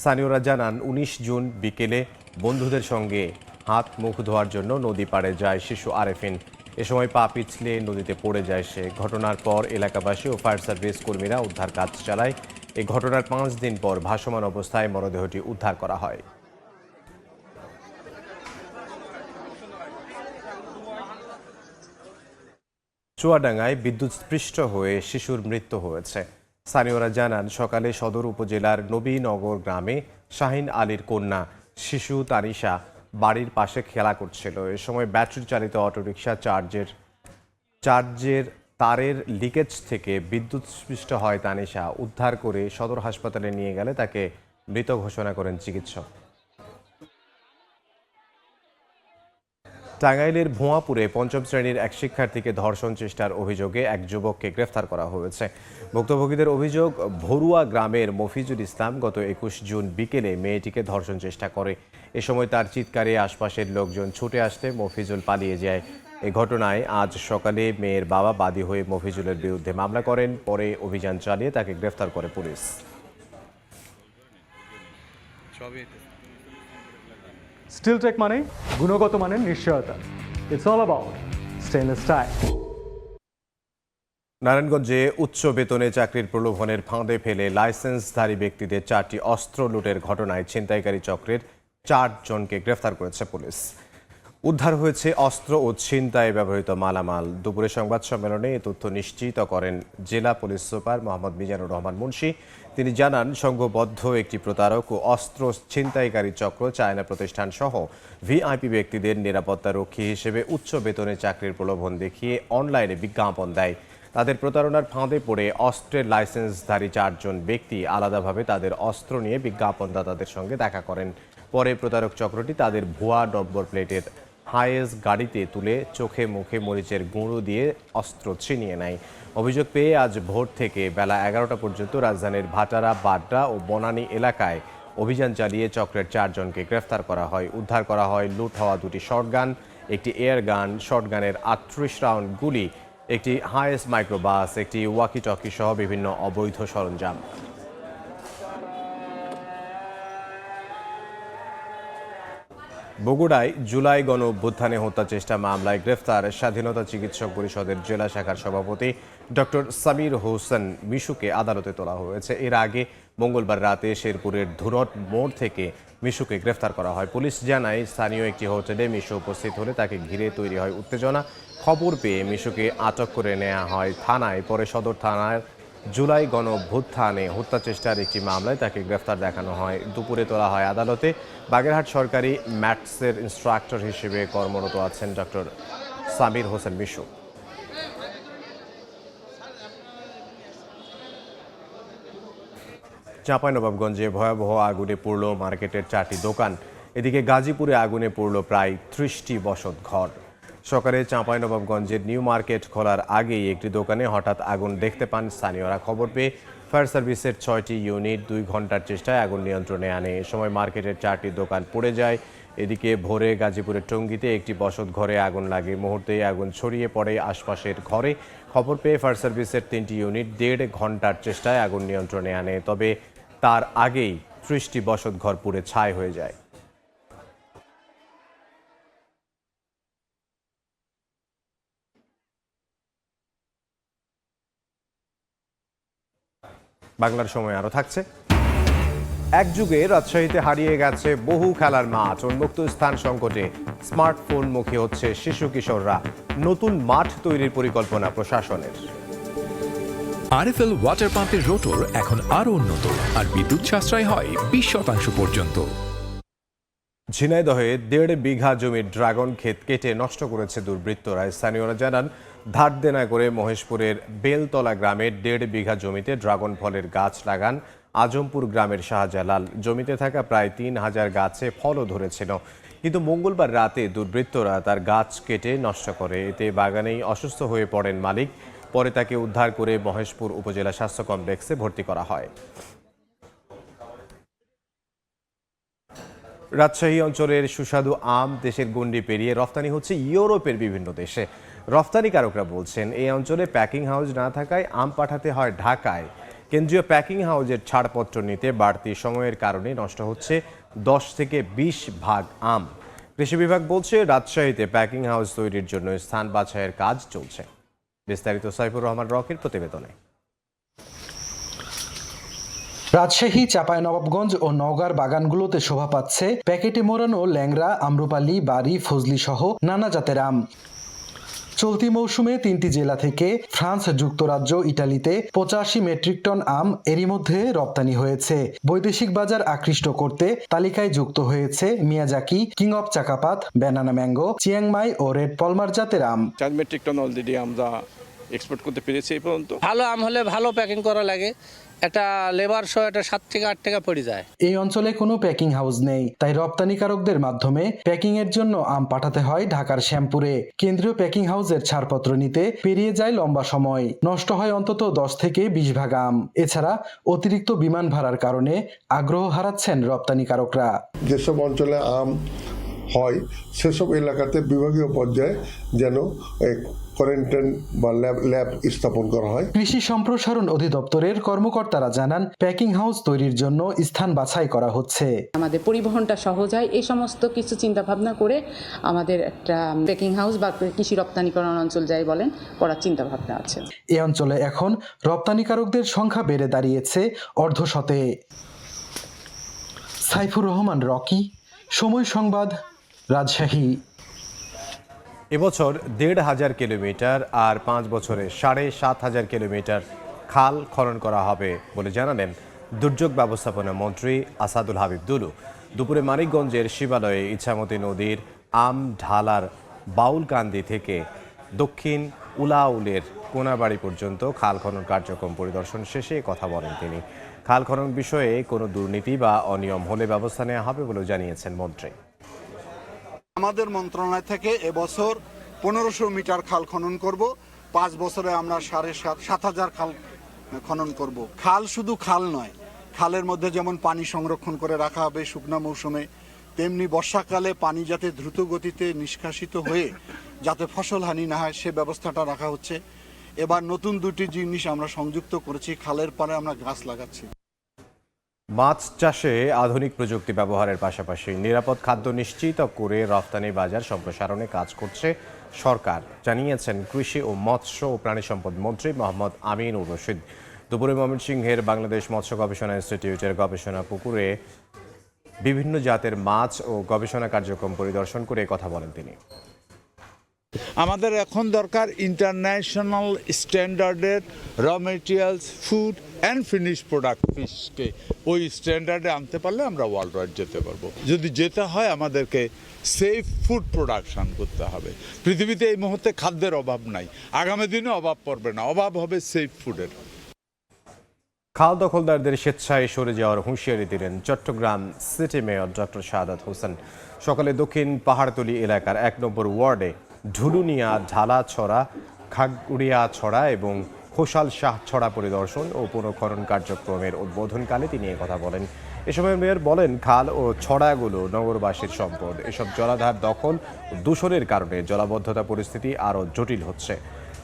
স্থানীয়রা জানান 19 জুন বিকেলে বন্ধুদের সঙ্গে হাত মুখ ধোয়ার জন্য নদী পাড়ে যায় শিশু আরেফিন। এ সময় পা পিছলে নদীতে পড়ে যায় সে। ঘটনার পর এলাকাবাসী ও ফায়ার সার্ভিস কর্মীরা উদ্ধার কাজ চালায়। এই ঘটনার 5 দিন পর ভাসমান অবস্থায় মরদেহটি উদ্ধার করা হয়। চুয়াডাঙ্গায় বিদ্যুৎস্পৃষ্ট হয়ে শিশুর মৃত্যু হয়েছে। স্থানীয়রা জানান সকালে সদর উপজেলার নবীনগর গ্রামে শাহিন আলীর কন্যা শিশু তানিশা বাড়ির পাশে খেলা করছিল। এ সময় ব্যাটারি চালিত অটোরিকশা চার্জের তারের লিকেজ থেকে বিদ্যুৎস্পৃষ্ট হয় তানিশা। উদ্ধার করে সদর হাসপাতালে নিয়ে গেলে তাকে মৃত ঘোষণা করেন চিকিৎসক। টাঙ্গাইলের ভুয়াপুরে 5ম শ্রেণীর এক শিক্ষার্থীকে ধর্ষণ চেষ্টার অভিযোগে এক যুবককে গ্রেফতার করা হয়েছে। ভুক্তভোগীদের অভিযোগ, ভরুয়া গ্রামের মফিজুল ইসলাম গত 21 জুন বিকেলে মেয়েটিকে ধর্ষণ চেষ্টা করে। এ সময় তার চিৎকারে আশপাশের লোকজন ছুটে আসতে মফিজুল পালিয়ে যায়। এ ঘটনায় আজ সকালে মেয়ের বাবা বাদী হয়ে মফিজুলের বিরুদ্ধে মামলা করেন। পরে অভিযান চালিয়ে তাকে গ্রেফতার করে পুলিশ। স্টিলটেক মানে গুণগত মানের নিশ্চয়তা। It's all about stainless style. নারায়ণগঞ্জে উচ্চ বেতনে চাকরির প্রলোভনের ফাঁদে ফেলে লাইসেন্সধারী ব্যক্তিদের 4টি অস্ত্র লুটের ঘটনায় ছিনতাইকারী চক্রের 4 জনকে গ্রেফতার করেছে পুলিশ। উদ্ধার হয়েছে অস্ত্র ও ছিনতাই ব্যবহৃত মালামাল। দুপুরে সংবাদ সম্মেলনে এ তথ্য নিশ্চিত করেন জেলা পুলিশ সুপার মোহাম্মদ মিজানুর রহমান মুন্সি। তিনি জানান, সংঘবদ্ধ একটি প্রতারক ও অস্ত্র ছিনতাইকারী চক্র চায়না প্রতিষ্ঠান সহ ভিআইপি ব্যক্তিদের নিরাপত্তারক্ষী হিসেবে উচ্চ বেতনে চাকরির প্রলোভন দেখিয়ে অনলাইনে বিজ্ঞাপন দেয়। তাদের প্রতারণার ফাঁদে পড়ে অস্ত্রের লাইসেন্সধারী 4 জন ব্যক্তি আলাদাভাবে তাদের অস্ত্র নিয়ে বিজ্ঞাপনদাতাদের সঙ্গে দেখা করেন। পরে প্রতারক চক্রটি তাদের ভুয়া নম্বর প্লেটের হায়েস গাড়িতে তুলে চোখে মুখে মরিচের গুঁড়ো দিয়ে অস্ত্র ছিনিয়ে নেয়। অভিযোগ পেয়ে আজ ভোর থেকে বেলা 11টা পর্যন্ত রাজধানীর ভাটারা, বাড্ডা ও বনানী এলাকায় অভিযান চালিয়ে চক্রের 4 জনকে গ্রেফতার করা হয়। উদ্ধার করা হয় লুট হওয়া 2টি শর্টগান, একটি এয়ার গান, শর্টগানের 38 রাউন্ড গুলি, একটি হায়েস মাইক্রোবাস, একটি ওয়াকি টকি সহ বিভিন্ন অবৈধ সরঞ্জাম। বগুড়ায় জুলাই গণ অভ্যুত্থানে হত্যা চেষ্টা মামলায় গ্রেফতার স্বাধীনতা চিকিৎসক পরিষদের জেলা শাখার সভাপতি ডক্টর সামির হোসেন মিশুকে আদালতে তোলা হয়েছে। এর আগে মঙ্গলবার রাতে শেরপুরের ধুরট মোড় থেকে মিশুকে গ্রেফতার করা হয়। পুলিশ জানায়, স্থানীয় একটি হোটেলে মিশু উপস্থিত হলে তাকে ঘিরে তৈরি হয় উত্তেজনা। খবর পেয়ে মিশুকে আটক করে নেওয়া হয় থানায়। পরে সদর থানার জুলাই গণ অভ্যুত্থানে হত্যা চেষ্টার একটি মামলায় তাকে গ্রেফতার দেখানো হয়। দুপুরে তোলা হয় আদালতে। বাগেরহাট সরকারি ম্যাথসের ইনস্ট্রাক্টর হিসেবে কর্মরত আছেন ডক্টর সামির হোসেন মিশু। চাঁপাইনবাবগঞ্জে ভয়াবহ আগুনে পুড়ল মার্কেটের 4টি দোকান। এদিকে গাজীপুরে আগুনে পুড়ল প্রায় 30টি বসত ঘর। সকালে চাঁপাইনবাবগঞ্জের নিউ মার্কেট খোলার আগেই একটি দোকানে হঠাৎ আগুন দেখতে পান স্থানীয়রা। খবর পেয়ে ফায়ার সার্ভিসের 6টি ইউনিট 2 ঘন্টার চেষ্টায় আগুন নিয়ন্ত্রণে আনে। এ সময় মার্কেটের 4টি দোকান পুড়ে যায়। এদিকে ভোরে গাজীপুরের টঙ্গীতে একটি বসত ঘরে আগুন লাগে। মুহূর্তেই আগুন ছড়িয়ে পড়ে আশপাশের ঘরে। খবর পেয়ে ফায়ার সার্ভিসের 3টি ইউনিট 1.5 ঘন্টার চেষ্টায় আগুন নিয়ন্ত্রণে আনে। তবে তার আগেই 30টি বসত ঘর পুড়ে ছাই হয়ে যায়। বাংলার সময় আরো থাকছে। এক যুগে রাজশাহীতে হারিয়ে গেছে বহু খেলার মাঠ। উন্মুক্ত স্থান সংকটে স্মার্টফোন মুখী হচ্ছে শিশু কিশোররা। নতুন মাঠ তৈরির পরিকল্পনা প্রশাসনের। আরএফএল ওয়াটার পাম্পের রোটর এখন আরো উন্নত আর বিদ্যুৎ সাশ্রয় হয় 20% পর্যন্ত। ঝিনাইদহে 1.5 বিঘা জমির ড্রাগন ক্ষেত কেটে নষ্ট করেছে দুর্বৃত্তরা। স্থানীয়রা জানান, ধার দেনা করে মহেশপুরের বেলতলা গ্রামের 1.5 বিঘা জমিতে ড্রাগন ফলের গাছ লাগান আজমপুর গ্রামের শাহজালাল। জমিতে থাকা প্রায় 3000 গাছে ফলও ধরেছিল, কিন্তু মঙ্গলবার রাতে দুর্বৃত্তরা তার গাছ কেটে নষ্ট করে। এতে বাগানেই অসুস্থ হয়ে পড়েন মালিক। পরে তাকে উদ্ধার করে মহেশপুর উপজেলা স্বাস্থ্য কমপ্লেক্সে ভর্তি করা হয়। রাজশাহী অঞ্চলের সুস্বাদু আম দেশের গণ্ডি পেরিয়ে রফতানি হচ্ছে ইউরোপের বিভিন্ন দেশে। রফতানিকারকরা বলছেন, এই অঞ্চলে প্যাকিং হাউস না থাকায় আম পাঠাতে হয় ঢাকায়। কেন্দ্রীয় প্যাকিং হাউসের ছাড়পত্র নিতে বাড়তি সময়ের কারণে নষ্ট হচ্ছে 10 থেকে 20 ভাগ আম। কৃষি বিভাগ বলছে, রাজশাহীতে প্যাকিং হাউস তৈরির জন্য স্থান বাছাইয়ের কাজ চলছে। বিস্তারিত সাইফুর রহমান রকির প্রতিবেদনে। রাজশাহী, চাঁপাইনবাবগঞ্জ ও নওগাঁর বাগানগুলোতে শোভা পাচ্ছে প্যাকেটে মোড়ানো ল্যাংড়া, আম্রপালি, বাড়ি, ফজলি সহ নানা জাতের আম। চলতি মৌসুমে 3টি জেলা থেকে ফ্রান্স, যুক্তরাজ্য, ইটালিতে 85 মেট্রিক টন আম এরই মধ্যে রপ্তানি হয়েছে। বৈদেশিক বাজার আকৃষ্ট করতে তালিকায় যুক্ত হয়েছে Miyazaki, king of Chakapat, banana mango, Chiang Mai ও রেড পলমার জাতের আম। 4 মেট্রিক টন অলরেডি আমরা এক্সপোর্ট করতে পেরেছি এই পর্যন্ত। ভালো আম হলে ভালো প্যাকিং করা লাগে। এটা লেবার সহ এটা 7 থেকে 8 টাকা পড়ে যায়। এই অঞ্চলে কোনো প্যাকিং হাউস নেই, তাই রপ্তানিকারকদের মাধ্যমে প্যাকিং এর জন্য আম পাঠাতে হয় ঢাকার শ্যামপুরে। কেন্দ্রীয় প্যাকিং হাউসের ছাড়পত্র নিতে পেরিয়ে যায় লম্বা সময়। নষ্ট হয় অন্তত 10 থেকে 20 ভাগ আম। এছাড়া অতিরিক্ত বিমান ভাড়ার কারণে আগ্রহ হারাচ্ছেন রপ্তানিকারকরা। যেসব অঞ্চলে আম হয় সেসব এলাকাতে বিভাগীয় পর্যায়ে যেন কোয়ারেন্টাইন বা ল্যাব স্থাপন করা হয়। কৃষি সম্প্রসারণ অধিদপ্তরের কর্মকর্তারা জানান প্যাকিং হাউস তৈরির জন্য স্থান বাছাই করা হচ্ছে। আমাদের পরিবহনটা সহজ হয় এই সমস্ত কিছু চিন্তা ভাবনা করে আমাদের একটা প্যাকিং হাউস বা কৃষি রপ্তানিকরণ অঞ্চল যাই বলেন করার চিন্তা ভাবনা আছে। এই অঞ্চলে এখন রপ্তানিকারকদের সংখ্যা বেড়ে দাঁড়িয়েছে অর্ধশতে। সাইফুর রহমান রকি, সময় সংবাদ, রাজশাহী। এবছর ১৫০০ কিলোমিটার আর ৫ বছরে ৭,৫০০ কিলোমিটার খাল খনন করা হবে বলে জানালেন দুর্যোগ ব্যবস্থাপনা মন্ত্রী আসাদুল হাবিব দুলু। দুপুরে মানিকগঞ্জের শিবালয়ে ইছামতি নদীর আমঢালার বাউলকান্দি থেকে দক্ষিণ উলাউলের কোনাবাড়ি পর্যন্ত খাল খনন কার্যক্রম পরিদর্শন শেষে কথা বলেন তিনি। খাল খনন বিষয়ে কোনো দুর্নীতি বা অনিয়ম হলে ব্যবস্থা নেওয়া হবে বলে জানিয়েছেন মন্ত্রী। আমাদের মন্ত্রণালয় থেকে এবছর ১৫০০ মিটার খাল খনন করব, ৫ বছরে আমরা ৭,৫০০ খাল খনন করব। খাল শুধু খাল নয়, খালের মধ্যে যেমন পানি সংরক্ষণ করে রাখা হবে শুকনো মৌসুমে, তেমনি বর্ষাকালে পানি যাতে দ্রুত গতিতে নিষ্কাশিত হয়ে যাতে ফসল হানি না হয় সে ব্যবস্থাটা রাখা হচ্ছে। এবার নতুন দুটি জিনিস আমরা সংযুক্ত করেছি, খালের পাড়ে আমরা গাছ লাগাচ্ছি। মাছ চাষে আধুনিক প্রযুক্তি ব্যবহারের পাশাপাশি নিরাপদ খাদ্য নিশ্চিত করে রপ্তানি বাজার সম্প্রসারণে কাজ করছে সরকার, জানিয়েছেন কৃষি ও মৎস্য ও প্রাণী সম্পদ মন্ত্রী মোহাম্মদ আমিনুর রশিদ। দুপুরে ময়মনসিংহের বাংলাদেশ মৎস্য গবেষণা ইনস্টিটিউটের গবেষণা পুকুরে বিভিন্ন জাতের মাছ ও গবেষণা কার্যক্রম পরিদর্শন করে কথা বলেন তিনি। আমাদের এখন দরকার ইন্টারন্যাশনাল স্ট্যান্ডার্ডের র materials, food and finish product ফিশকে ওই স্ট্যান্ডার্ডে আনতে পারলে আমরা ওয়ার্ল্ড ওয়াইড যেতে পারবো। যদি যেতে হয় আমাদেরকে সেফ ফুড প্রোডাকশন করতে হবে। পৃথিবীতে এই মুহূর্তে খাদ্যের অভাব নাই, আগামী দিনে অভাব পড়বে না, অভাব হবে সেফ ফুডের। খাল দখলদারদের স্বেচ্ছায় সরে যাওয়ার হুঁশিয়ারি দিলেন Chittagong city mayor doctor Shahadat Hossain. সকালে দক্ষিণ পাহাড়তলী এলাকার ১ নম্বর ওয়ার্ডে ঢুলুনিয়া, ঢালাছড়া, খাগড়িয়াছড়া এবং খোসাল শাহছড়া পরিদর্শন ও পুনঃখনন কার্যক্রমের উদ্বোধনকালে তিনি কথা বলেন। এ সময় মেয়র বলেন, খাল ও ছড়াগুলো নগরবাসীর সম্পদ। এসব জলাধার দখল ও দূষণের কারণে জলাবদ্ধতা পরিস্থিতি আরও জটিল হচ্ছে।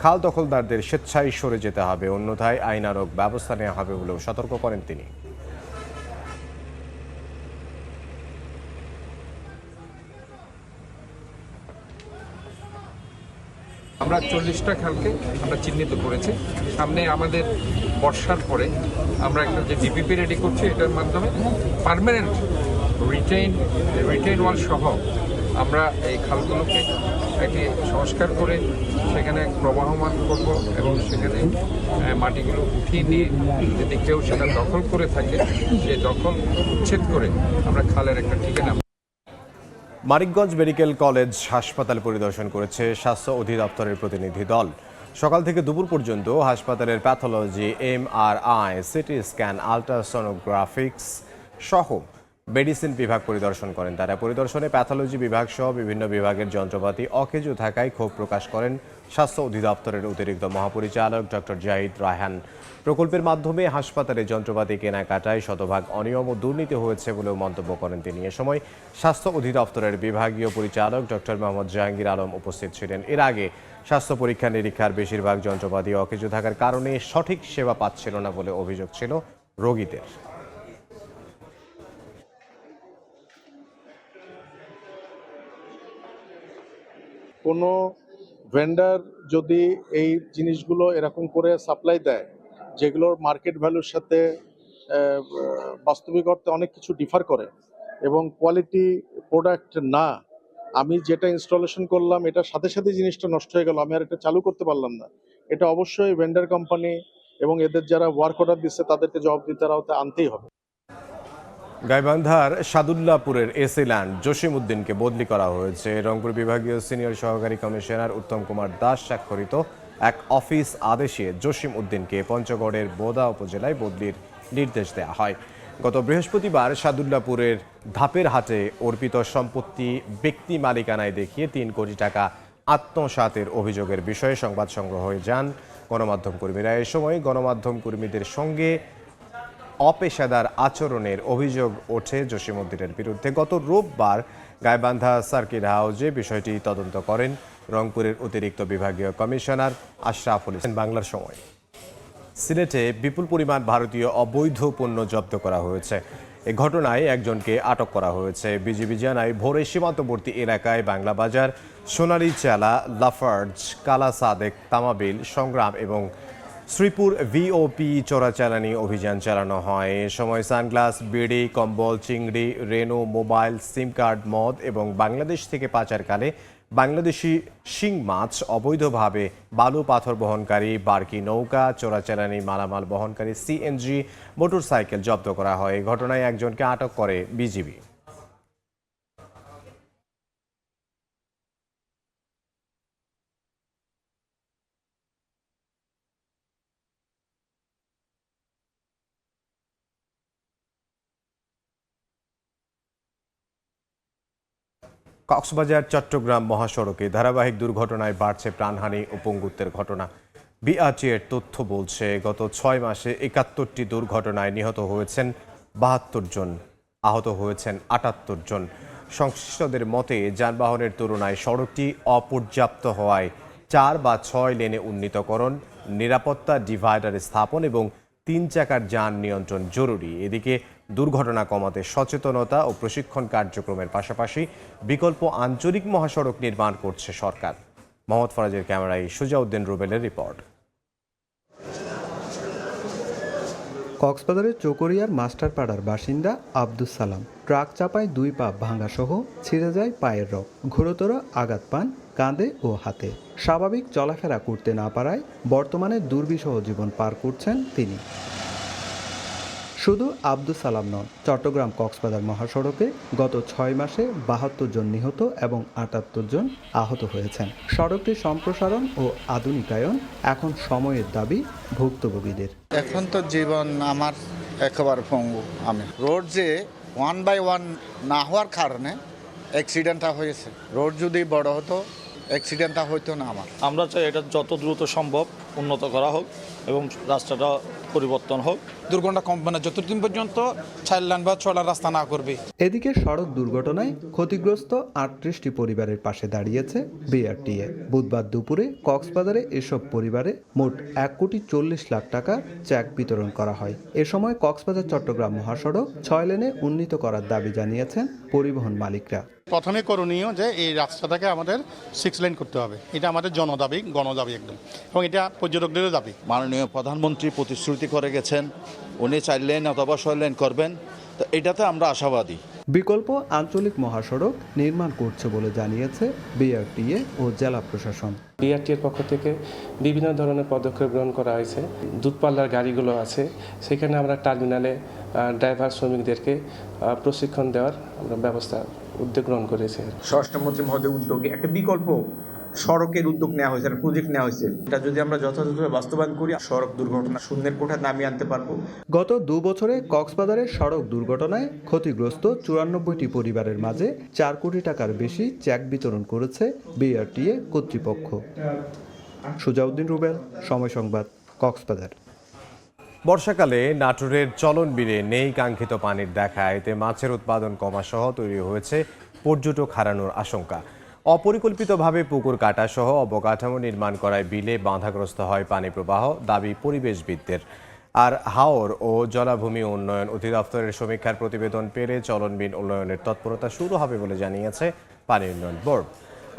খাল দখলদারদের স্বেচ্ছায় সরে যেতে হবে, অন্যথায় আইনানুগ ব্যবস্থা নেওয়া হবে বলেও সতর্ক করেন তিনি। আমরা 40টা খালকে আমরা চিহ্নিত করেছি। সামনে আমাদের বর্ষার পরে আমরা একটা যে ডিপিপি রেডি করছি, এটার মাধ্যমে পার্মানেন্ট রিটেইন ওয়াল সহ আমরা এই খালগুলোকে একটি সংস্কার করে সেখানে প্রবাহমান করব এবং সেখানে মাটিগুলো উঠিয়ে নিয়ে যদি কেউ সেটা দখল করে থাকে সেই দখল উচ্ছেদ করে আমরা খালের একটা ঠিকানা। মানিকগঞ্জ মেডিকেল কলেজ হাসপাতাল পরিদর্শন করেছে স্বাস্থ্য অধিদপ্তরের প্রতিনিধি দল। সকাল থেকে দুপুর পর্যন্ত হাসপাতালের প্যাথোলজি, MRI, সিটি স্ক্যান, আল্ট্রাসোনোগ্রাফিক্স সহ মেডিসিন বিভাগ পরিদর্শন করেন তারা। পরিদর্শনে প্যাথোলজি বিভাগ সহ বিভিন্ন বিভাগের যন্ত্রপাতি অকেজো থাকায় ক্ষোভ প্রকাশ করেন স্বাস্থ্য অধিদপ্তরের অতিরিক্ত মহাপরিচালক ডক্টর জাহিদ রায়হান। প্রকল্পের মাধ্যমে হাসপাতালে যন্ত্রপাতি কেনাকাটায় শতভাগ অনিয়ম ও দুর্নীতি হয়েছে বলেও মন্তব্য করেন তিনি। এ সময় স্বাস্থ্য অধিদপ্তরের বিভাগীয় পরিচালক ডক্টর মোহাম্মদ জাহাঙ্গীর আলম উপস্থিত ছিলেন। এর আগে স্বাস্থ্য পরীক্ষা নিরীক্ষার বেশিরভাগ যন্ত্রপাতি অকেজো থাকার কারণে সঠিক সেবা পাচ্ছিল না বলে অভিযোগ ছিল রোগীদের। কোনো ভেন্ডার যদি এই জিনিসগুলো এরকম করে সাপ্লাই দেয় যেগুলোর মার্কেট ভ্যালুর সাথে বাস্তবিক অর্থে অনেক কিছু ডিফার করে এবং কোয়ালিটি প্রোডাক্ট না, আমি যেটা ইনস্টলেশন করলাম এটার সাথে সাথে জিনিসটা নষ্ট হয়ে গেল, আমি আর এটা চালু করতে পারলাম না, এটা অবশ্যই ভেন্ডার কোম্পানি এবং এদের যারা ওয়ার্ক অর্ডার দিচ্ছে তাদেরকে জবাবদিহিতার আওতায় আনতেই হবে। গাইবান্ধার সাদুল্লাপুরের এসি ল্যান্ড জসিম উদ্দিনকে বদলি করা হয়েছে। রংপুর বিভাগীয় সিনিয়র সহকারী কমিশনার উত্তম কুমার দাস স্বাক্ষরিত এক অফিস আদেশে জসিম উদ্দিনকে পঞ্চগড়ের বোদা উপজেলায় বদলির নির্দেশ দেওয়া হয়। গত বৃহস্পতিবার সাদুল্লাপুরের ধাপের হাটে অর্পিত সম্পত্তি ব্যক্তি মালিকানায় দেখিয়ে ৩ কোটি টাকা আত্মসাতের অভিযোগের বিষয়ে সংবাদ সংগ্রহ হয়ে যান গণমাধ্যম কর্মীরা। এ সময় গণমাধ্যম কর্মীদের সঙ্গে অপেশাদার আচরণের অভিযোগ ওঠে জসিম উদ্দিনের বিরুদ্ধে। গত রোববার গাইবান্ধা সার্কিট হাউসে বিষয়টি তদন্ত করেন রংপুরের অতিরিক্ত বিভাগীয় কমিশনার আশরাফুল ইসলাম। বাংলার সময়। সিলেটে বিপুল পরিমাণ ভারতীয় অবৈধ পণ্য জব্দ করা হয়েছে। এ ঘটনায় একজনকে আটক করা হয়েছে। বিজিবি জানায় ভোরে সীমান্তবর্তী এলাকায় বাংলা বাজার, সোনালী চেলা, লাফার্জ, কালা সাদেক, তামাবিল, সংগ্রাম এবং শ্রীপুর ভিওপি চোরাচালানি অভিযান চালানো হয়। এ সময় সানগ্লাস, বিড়ি, কম্বল, চিংড়ি, রেনো, মোবাইল, সিম কার্ড, মদ এবং বাংলাদেশ থেকে পাচারকালে বাংলাদেশি শিং মাছ, অবৈধভাবে বালু পাথর বহনকারী বার্কি নৌকা, চোরাচালানি মালামাল বহনকারী সিএনজি মোটরসাইকেল জব্দ করা হয়। এই ঘটনায় একজনকে আটক করে বিজিবি। কক্সবাজার চট্টগ্রাম মহাসড়কে ধারাবাহিক দুর্ঘটনায় বাড়ছে প্রাণহানি ও পঙ্গুত্বের ঘটনা। বিআরটিএর তথ্য বলছে গত 6 মাসে 71টি দুর্ঘটনায় নিহত হয়েছেন 72 জন, আহত হয়েছেন 78 জন। সংশ্লিষ্টদের মতে যানবাহনের তুলনায় সড়কটি অপর্যাপ্ত হওয়ায় 4 বা 6 লেনে উন্নীতকরণ, নিরাপত্তা ডিভাইডার স্থাপন এবং 3 চাকার যান নিয়ন্ত্রণ জরুরি। এদিকে দুর্ঘটনা কমাতে সচেতনতা ও প্রশিক্ষণ কার্যক্রমের পাশাপাশি বিকল্প আঞ্চলিক মহাসড়ক নির্মাণ করছে সরকার। মোহাম্মদ ফরাজের ক্যামেরায় সুজাউদ্দিন রুবেলের রিপোর্ট। কক্সবাজারের চকরিয়ার মাস্টারপাড়ার বাসিন্দা আব্দুস সালাম ট্রাক চাপায় 2 পা ভাঙা সহ ছিঁড়ে যায় পায়ের রগ, গুরুতর আঘাত পান কাঁধে ও হাতে। স্বাভাবিক চলাফেরা করতে না পারায় বর্তমানে দুর্বিষহ জীবন পার করছেন তিনি। শুধু আব্দুস সালাম নন, চট্টগ্রাম কক্সবাজার মহাসড়কে গত 6 মাসে 72 জন নিহত এবং 78 জন আহত হয়েছেন। সড়কটি সম্প্রসারণ ও আধুনিকায়ন এখন সময়ের দাবি ভুক্তভোগীদের। এখন তো জীবন আমার একেবারে পঙ্গু। আমি রোড যে 1 বাই 1 না হওয়ার কারণে অ্যাক্সিডেন্টটা হয়েছে। রোড যদি বড় হতো অ্যাক্সিডেন্টটা হইতো না আমার। আমরা চাই এটা যত দ্রুত সম্ভব উন্নত করা হোক এবং রাস্তাটা পরিবর্তন হোক। দুর্ঘটনা কমবে না যতদিন পর্যন্ত 4 লেন বা 6 লেন রাস্তা না করবে। এদিকে সড়ক দুর্ঘটনায় ক্ষতিগ্রস্ত 38টি পরিবারের পাশে দাঁড়িয়েছে বিআরটিএ। বুধবার দুপুরে কক্সবাজারে এসব পরিবারে মোট 1,40,00,000 টাকা চেক বিতরণ করা হয়। এ সময় কক্সবাজার চট্টগ্রাম মহাসড়ক 6 লেনে উন্নীত করার দাবি জানিয়েছেন পরিবহন মালিকরা। প্রথমে করণীয় যে এই রাস্তাটাকে আমাদের 6 লেন করতে হবে। এটা আমাদের জনদাবি, গণদাবি একদম, এবং এটা পর্যটকদেরও দাবি। মাননীয় প্রধানমন্ত্রী প্রতিশ্রুতি করে গেছেন উনি 4 লেন অথবা 6 লেন করবেন, তো এটাতে আমরা আশাবাদী। বিকল্প আঞ্চলিক মহাসড়ক নির্মাণ করছে বলে জানিয়েছে বিআরটিএ ও জেলা প্রশাসন। বিআরটিএর পক্ষ থেকে বিভিন্ন ধরনের পদক্ষেপ গ্রহণ করা হয়েছে। দূরপাল্লার গাড়িগুলো আছে, সেখানে আমরা টার্মিনালে ড্রাইভার শ্রমিকদেরকে প্রশিক্ষণ দেওয়ার আমরা উদ্যোগ গ্রহণ করেছি। স্বরাষ্ট্রমন্ত্রী মহোদয় উদ্যোগে একটা বিকল্প সড়কের উদ্যোগ নেওয়া হয়েছে, প্রজেক্ট নেওয়া হয়েছে। এটা যদি আমরা যথাযথভাবে বাস্তবায়ন করি সড়ক দুর্ঘটনা শূন্যের কোঠায় নামিয়ে আনতে পারবো। গত 2 বছরে কক্সবাজারের সড়ক দুর্ঘটনায় ক্ষতিগ্রস্ত 94টি পরিবারের মাঝে 4 কোটি টাকার বেশি চেক বিতরণ করেছে বিআরটিএ কর্তৃপক্ষ। সুজাউদ্দিন রুবেল, সময় সংবাদ, কক্সবাজার। বর্ষাকালে নাটোরের চলনবিলে নেই কাঙ্ক্ষিত পানির দেখা। এতে মাছের উৎপাদন কমা সহ তৈরি হয়েছে পর্যটক হারানোর আশঙ্কা। অপরিকল্পিতভাবে পুকুর কাটা সহ অবকাঠামো নির্মাণ করায় বিলে বাধাগ্রস্ত হয় পানি প্রবাহ, দাবি পরিবেশবিদদের। আর হাওর ও জলাভূমি উন্নয়ন অধিদপ্তরের সমীক্ষার প্রতিবেদন পেলে চলনবিল উন্নয়নের তৎপরতা শুরু হবে বলে জানিয়েছে পানি উন্নয়ন বোর্ড।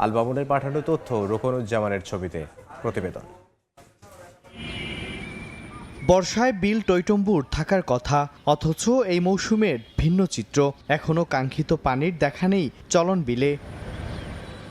আলবামুনের পাঠানো তথ্য রোকনুজ্জামানের ছবিতে প্রতিবেদন। বর্ষায় বিল টইটম্বুর থাকার কথা, অথচ এই মৌসুমের ভিন্ন চিত্র। এখনও কাঙ্ক্ষিত পানির দেখা নেই চলন বিলে।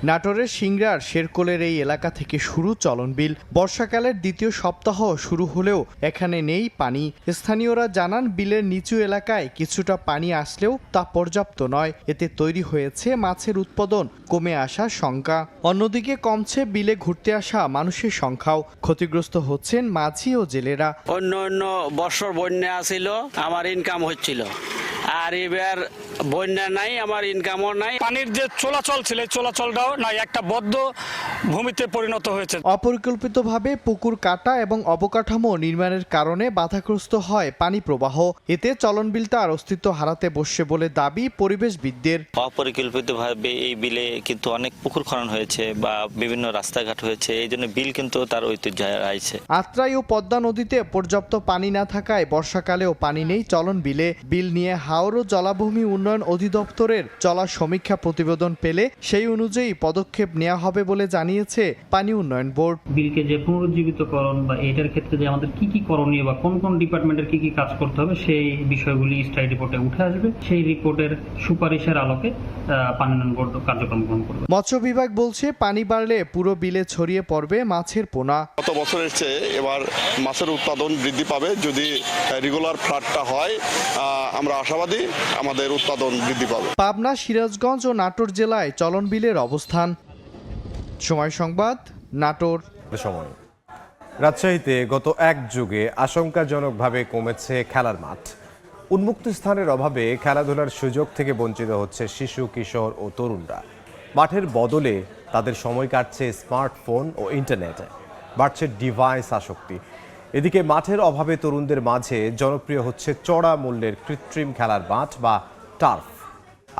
নাটোরের সিংড়ার শেরকোলের এই এলাকা থেকে শুরু চলনবিল। বর্ষাকালের দ্বিতীয় সপ্তাহ শুরু হলেও এখানে নেই পানি। স্থানীয়রা জানান বিলের নিচু এলাকায় কিছুটা পানি আসলেও তা পর্যাপ্ত নয়। এতে তৈরি হয়েছে মাছের উৎপাদন কমে আসার শঙ্কা। অন্যদিকে কমছে বিলে ঘুরতে আসা মানুষের সংখ্যাও। ক্ষতিগ্রস্ত হচ্ছেন মাঝি ও জেলেরা। অন্য বর্ষর বন্যা ছিল, আমার ইনকাম হচ্ছিল, আর এবার বন্যা নাই, আমার ইনকামও নাই। পানির যে চলাচল ছিল চলাচলটাও নাই, একটা বদ্ধ ভূমিতে পরিণত হয়েছে। অপরিকল্পিতভাবে পুকুর কাটা এবং অবকাঠামো নির্মাণের কারণে বাধাগ্রস্ত হয় পানি প্রবাহ। এতে চলনবিলটা আর অস্তিত্ব হারাতে বসছে বলে দাবি পরিবেশবিদদের। অপরিকল্পিতভাবে এই বিলে কিন্তু অনেক পুকুর খনন হয়েছে বা বিভিন্ন রাস্তাঘাট হয়েছে, এই জন্য বিল কিন্তু তার ঐতিহ্য হারাইছে। আত্রাই ও পদ্মা নদীতে পর্যাপ্ত পানি না থাকায় বর্ষাকালেও পানি নেই চলন বিলে। বিল নিয়ে হাওর ও জলাভূমি উন্নয়ন অধিদপ্তরের চলা সমীক্ষা প্রতিবেদন পেলে সেই অনুযায়ী পদক্ষেপ নেওয়া হবে বলে জানিয়েছে পানি উন্নয়ন বোর্ড। বিলকে যে পুনরুজ্জীবিতকরণ বা এটার ক্ষেত্রে যে আমাদের কি কি করণীয় বা কোন কোন ডিপার্টমেন্টের কি কি কাজ করতে হবে সেই বিষয়গুলি স্টাডি রিপোর্টে উঠে আসবে। সেই রিপোর্টের সুপারিশের আলোকে পানি উন্নয়ন বোর্ড কার্যক্রম গ্রহণ করবে। মৎস্য বিভাগ বলছে পানি বাড়লে পুরো বিলে ছড়িয়ে পড়বে মাছের পোনা। গত বছরের চেয়ে এবার মাছের উৎপাদন বৃদ্ধি পাবে। যদি রেগুলার ফ্লাডটা হয় আমরা আশাবাদী আমাদের উৎপাদন বৃদ্ধি পাবে। পাবনা, সিরাজগঞ্জ ও নাটোর জেলায় চলন বিলের অবস্থান। সময় সংবাদ, নাটোর। সময়। রাজশাহীতে গত এক যুগে আশঙ্কাজনকভাবে কমেছে খেলার মাঠ। উন্মুক্ত স্থানের অভাবে খেলাধুলার সুযোগ থেকে বঞ্চিত হচ্ছে শিশু, কিশোর ও তরুণরা। মাঠের বদলে তাদের সময় কাটছে স্মার্টফোন ও ইন্টারনেটে। বাড়ছে ডিভাইস আসক্তি। এদিকে মাঠের অভাবে তরুণদের মাঝে জনপ্রিয় হচ্ছে চড়া মূল্যের কৃত্রিম খেলার মাঠ বা টার্ফ।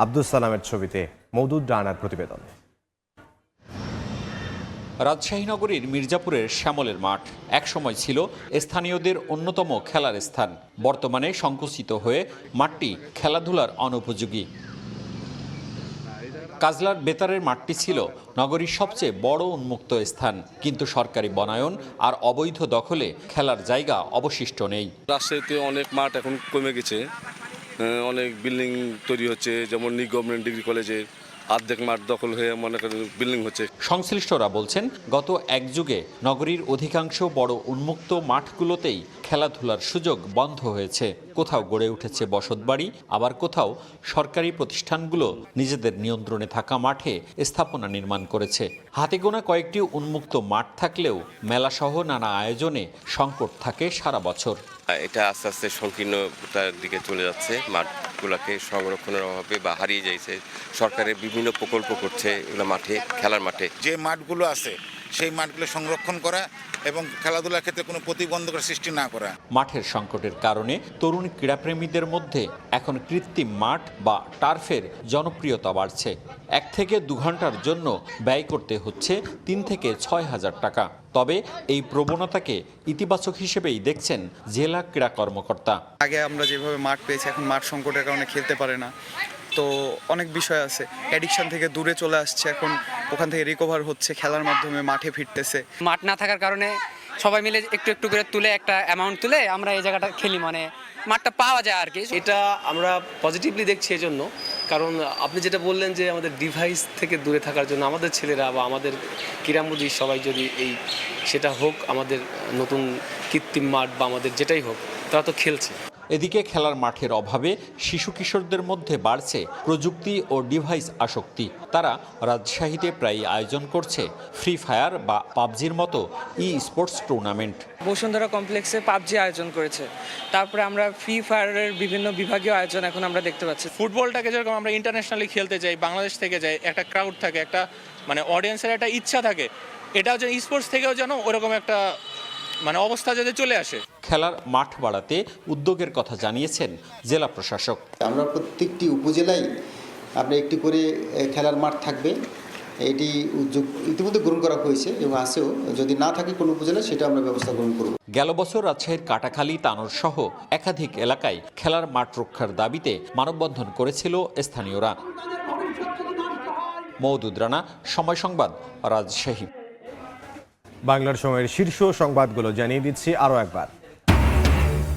আব্দুল সালামের ছবিতে মওদুদ রানার প্রতিবেদন। রাজশাহী নগরীর মির্জাপুরের শ্যামলের মাঠ একসময় ছিল স্থানীয়দের অন্যতম খেলার স্থান। বর্তমানে সংকুচিত হয়ে মাঠটি খেলাধুলার অনুপযোগী। কাজলার বেতারের মাঠটি ছিল নগরীর সবচেয়ে বড় উন্মুক্ত স্থান, কিন্তু সরকারি বনায়ন আর অবৈধ দখলে খেলার জায়গা অবশিষ্ট নেই। রাজশাহীতে অনেক মাঠ এখন কমে গেছে, অনেক বিল্ডিং তৈরি হচ্ছে, যেমন নিউ গভর্নমেন্ট ডিগ্রি কলেজের অর্ধেক মাঠ দখল হয়ে মনে করেন বিল্ডিং হচ্ছে। সংশ্লিষ্টরা বলছেন গত এক যুগে নগরীর অধিকাংশ বড় উন্মুক্ত মাঠগুলোতেই খেলাধুলার সুযোগ বন্ধ হয়েছে। কোথাও গড়ে উঠেছে বসতবাড়ি, আবার কোথাও সরকারি প্রতিষ্ঠানগুলো নিজেদের নিয়ন্ত্রণে থাকা মাঠে স্থাপনা নির্মাণ করেছে। হাতে গোনা কয়েকটি উন্মুক্ত মাঠ থাকলেও মেলাসহ নানা আয়োজনে সংকট থাকে সারা বছর। এটা আস্তে আস্তে সংকীর্ণতার দিকে চলে যাচ্ছে। মাঠগুলোকে সংরক্ষণের অভাবে বা হারিয়ে যাচ্ছে। সরকারের বিভিন্ন প্রকল্প করছে এগুলো মাঠে, খেলার মাঠে। যে মাঠগুলো আছে সেই মাঠগুলো সংরক্ষণ করা এবং খেলাধুলার ক্ষেত্রে কোনো প্রতিবন্ধকতা সৃষ্টি না করা। মাঠের সংকটের কারণে তরুণ ক্রীড়াপ্রেমীদের মধ্যে এখন কৃত্রিম মাঠ বা টার্ফের জনপ্রিয়তা বাড়ছে। 1 থেকে 2 ঘন্টার জন্য ব্যয় করতে হচ্ছে 3 থেকে 6 হাজার টাকা। তবে এই প্রবণতাকে ইতিবাচক হিসেবেই দেখছেন জেলা ক্রীড়া কর্মকর্তা। আগে আমরা যেভাবে মাঠ পেয়েছি, এখন মাঠ সংকটের কারণে খেলতে পারে না, তো অনেক বিষয় আছে। অ্যাডিকশন থেকে দূরে চলে আসছে, এখন ওখান থেকে রিকভার হচ্ছে, খেলার মাধ্যমে মাঠে ফিরতেছে। মাঠ না থাকার কারণে সবাই মিলে একটু একটু করে তুলে একটা অ্যামাউন্ট তুলে আমরা এই জায়গাটা খেলি, মানে মাঠটা পাওয়া যায় আর কি। এটা আমরা পজিটিভলি দেখছি এজন্য, কারণ আপনি যেটা বললেন যে আমাদের ডিভাইস থেকে দূরে থাকার জন্য আমাদের ছেলেরা বা আমাদের ক্রীড়ামোদী সবাই যদি সেটা হোক আমাদের নতুন কৃত্রিম মাঠ বা আমাদের যেটাই হোক, তারা তো খেলছে। এদিকে খেলার মাঠের অভাবে শিশু কিশোরদের মধ্যে বাড়ছে প্রযুক্তি ও ডিভাইস আসক্তি। তারা রাজশাহীতে প্রায় আয়োজন করছে ফ্রি ফায়ার বা পাবজির মতো স্পোর্টস টুর্নামেন্ট। বসুন্ধরা কমপ্লেক্সে পাবজি আয়োজন করেছে, তারপরে আমরা ফ্রি ফায়ারের বিভিন্ন বিভাগীয় আয়োজন এখন আমরা দেখতে পাচ্ছি। ফুটবলটাকে যেরকম আমরা ইন্টারন্যাশনালি খেলতে যাই, বাংলাদেশ থেকে যাই, একটা ক্রাউড থাকে, একটা মানে অডিয়েন্সের একটা ইচ্ছা থাকে, এটাও যেন স্পোর্টস থেকেও যেন ওরকম একটা মানে অবস্থা যদি চলে আসে। খেলার মাঠ বাড়াতে উদ্যোগের কথা জানিয়েছেন জেলা প্রশাসক। আমরা প্রত্যেকটি উপজেলায় আপনার একটি করে খেলার মাঠ থাকবে, এটি উদ্যোগ ইতিমধ্যে গ্রহণ করা হয়েছে এবং আছেও। যদি না থাকে কোনো উপজেলায় সেটা আমরা ব্যবস্থা গ্রহণ করব। গেল বছর রাজশাহীর কাটাখালী, তানোর সহ একাধিক এলাকায় খেলার মাঠ রক্ষার দাবিতে মানববন্ধন করেছিল স্থানীয়রা। মওদুদ রানা, সময় সংবাদ, রাজশাহী। বাংলার সময়ের শীর্ষ সংবাদগুলো জানিয়ে দিচ্ছি আরও একবার।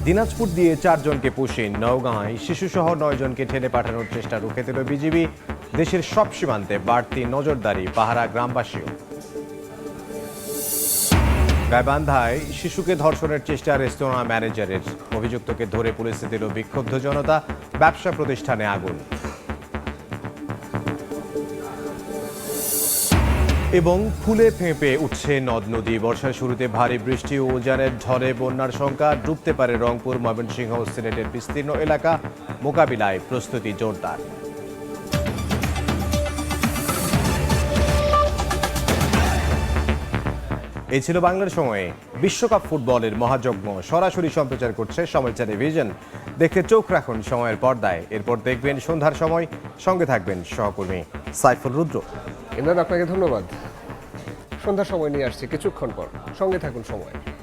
দিনাজপুর দিয়ে 4 জনকে পুশিন, নওগাঁয় শিশুসহ 9 জনকে ঠেলে পাঠানোর চেষ্টা রুখে দিল বিজিবি। দেশের সব সীমান্তে বাড়তি নজরদারি, পাহারা গ্রামবাসীও। গাইবান্ধায় শিশুকে ধর্ষণের চেষ্টা রেস্তোরাঁ ম্যানেজারের, অভিযুক্তকে ধরে পুলিশে দিল বিক্ষুব্ধ জনতা। ব্যবসা প্রতিষ্ঠানে আগুন। এবং ফুলে ফেঁপে উঠছে নদ নদী। বর্ষার শুরুতে ভারী বৃষ্টি ও উজানের ঝড়ে বন্যার শঙ্কা, ডুবতে পারে রংপুর, ময়মনসিংহ ও সিলেটের বিস্তীর্ণ এলাকা। মোকাবিলায় প্রস্তুতি জোরদার। এই ছিল বাংলার সময়ে। বিশ্বকাপ ফুটবলের মহাযজ্ঞ সরাসরি সম্প্রচার করছে সময় টেলিভিশন। দেখতে চোখ রাখুন সময়ের পর্দায়। এরপর দেখবেন সন্ধ্যার সময়। সঙ্গে থাকবেন সহকর্মী সাইফুল রুদ্র। ইমরান, আপনাকে ধন্যবাদ। সন্ধ্যার সময় নিয়ে আসছি কিছুক্ষণ পর। সঙ্গে থাকুন সময়।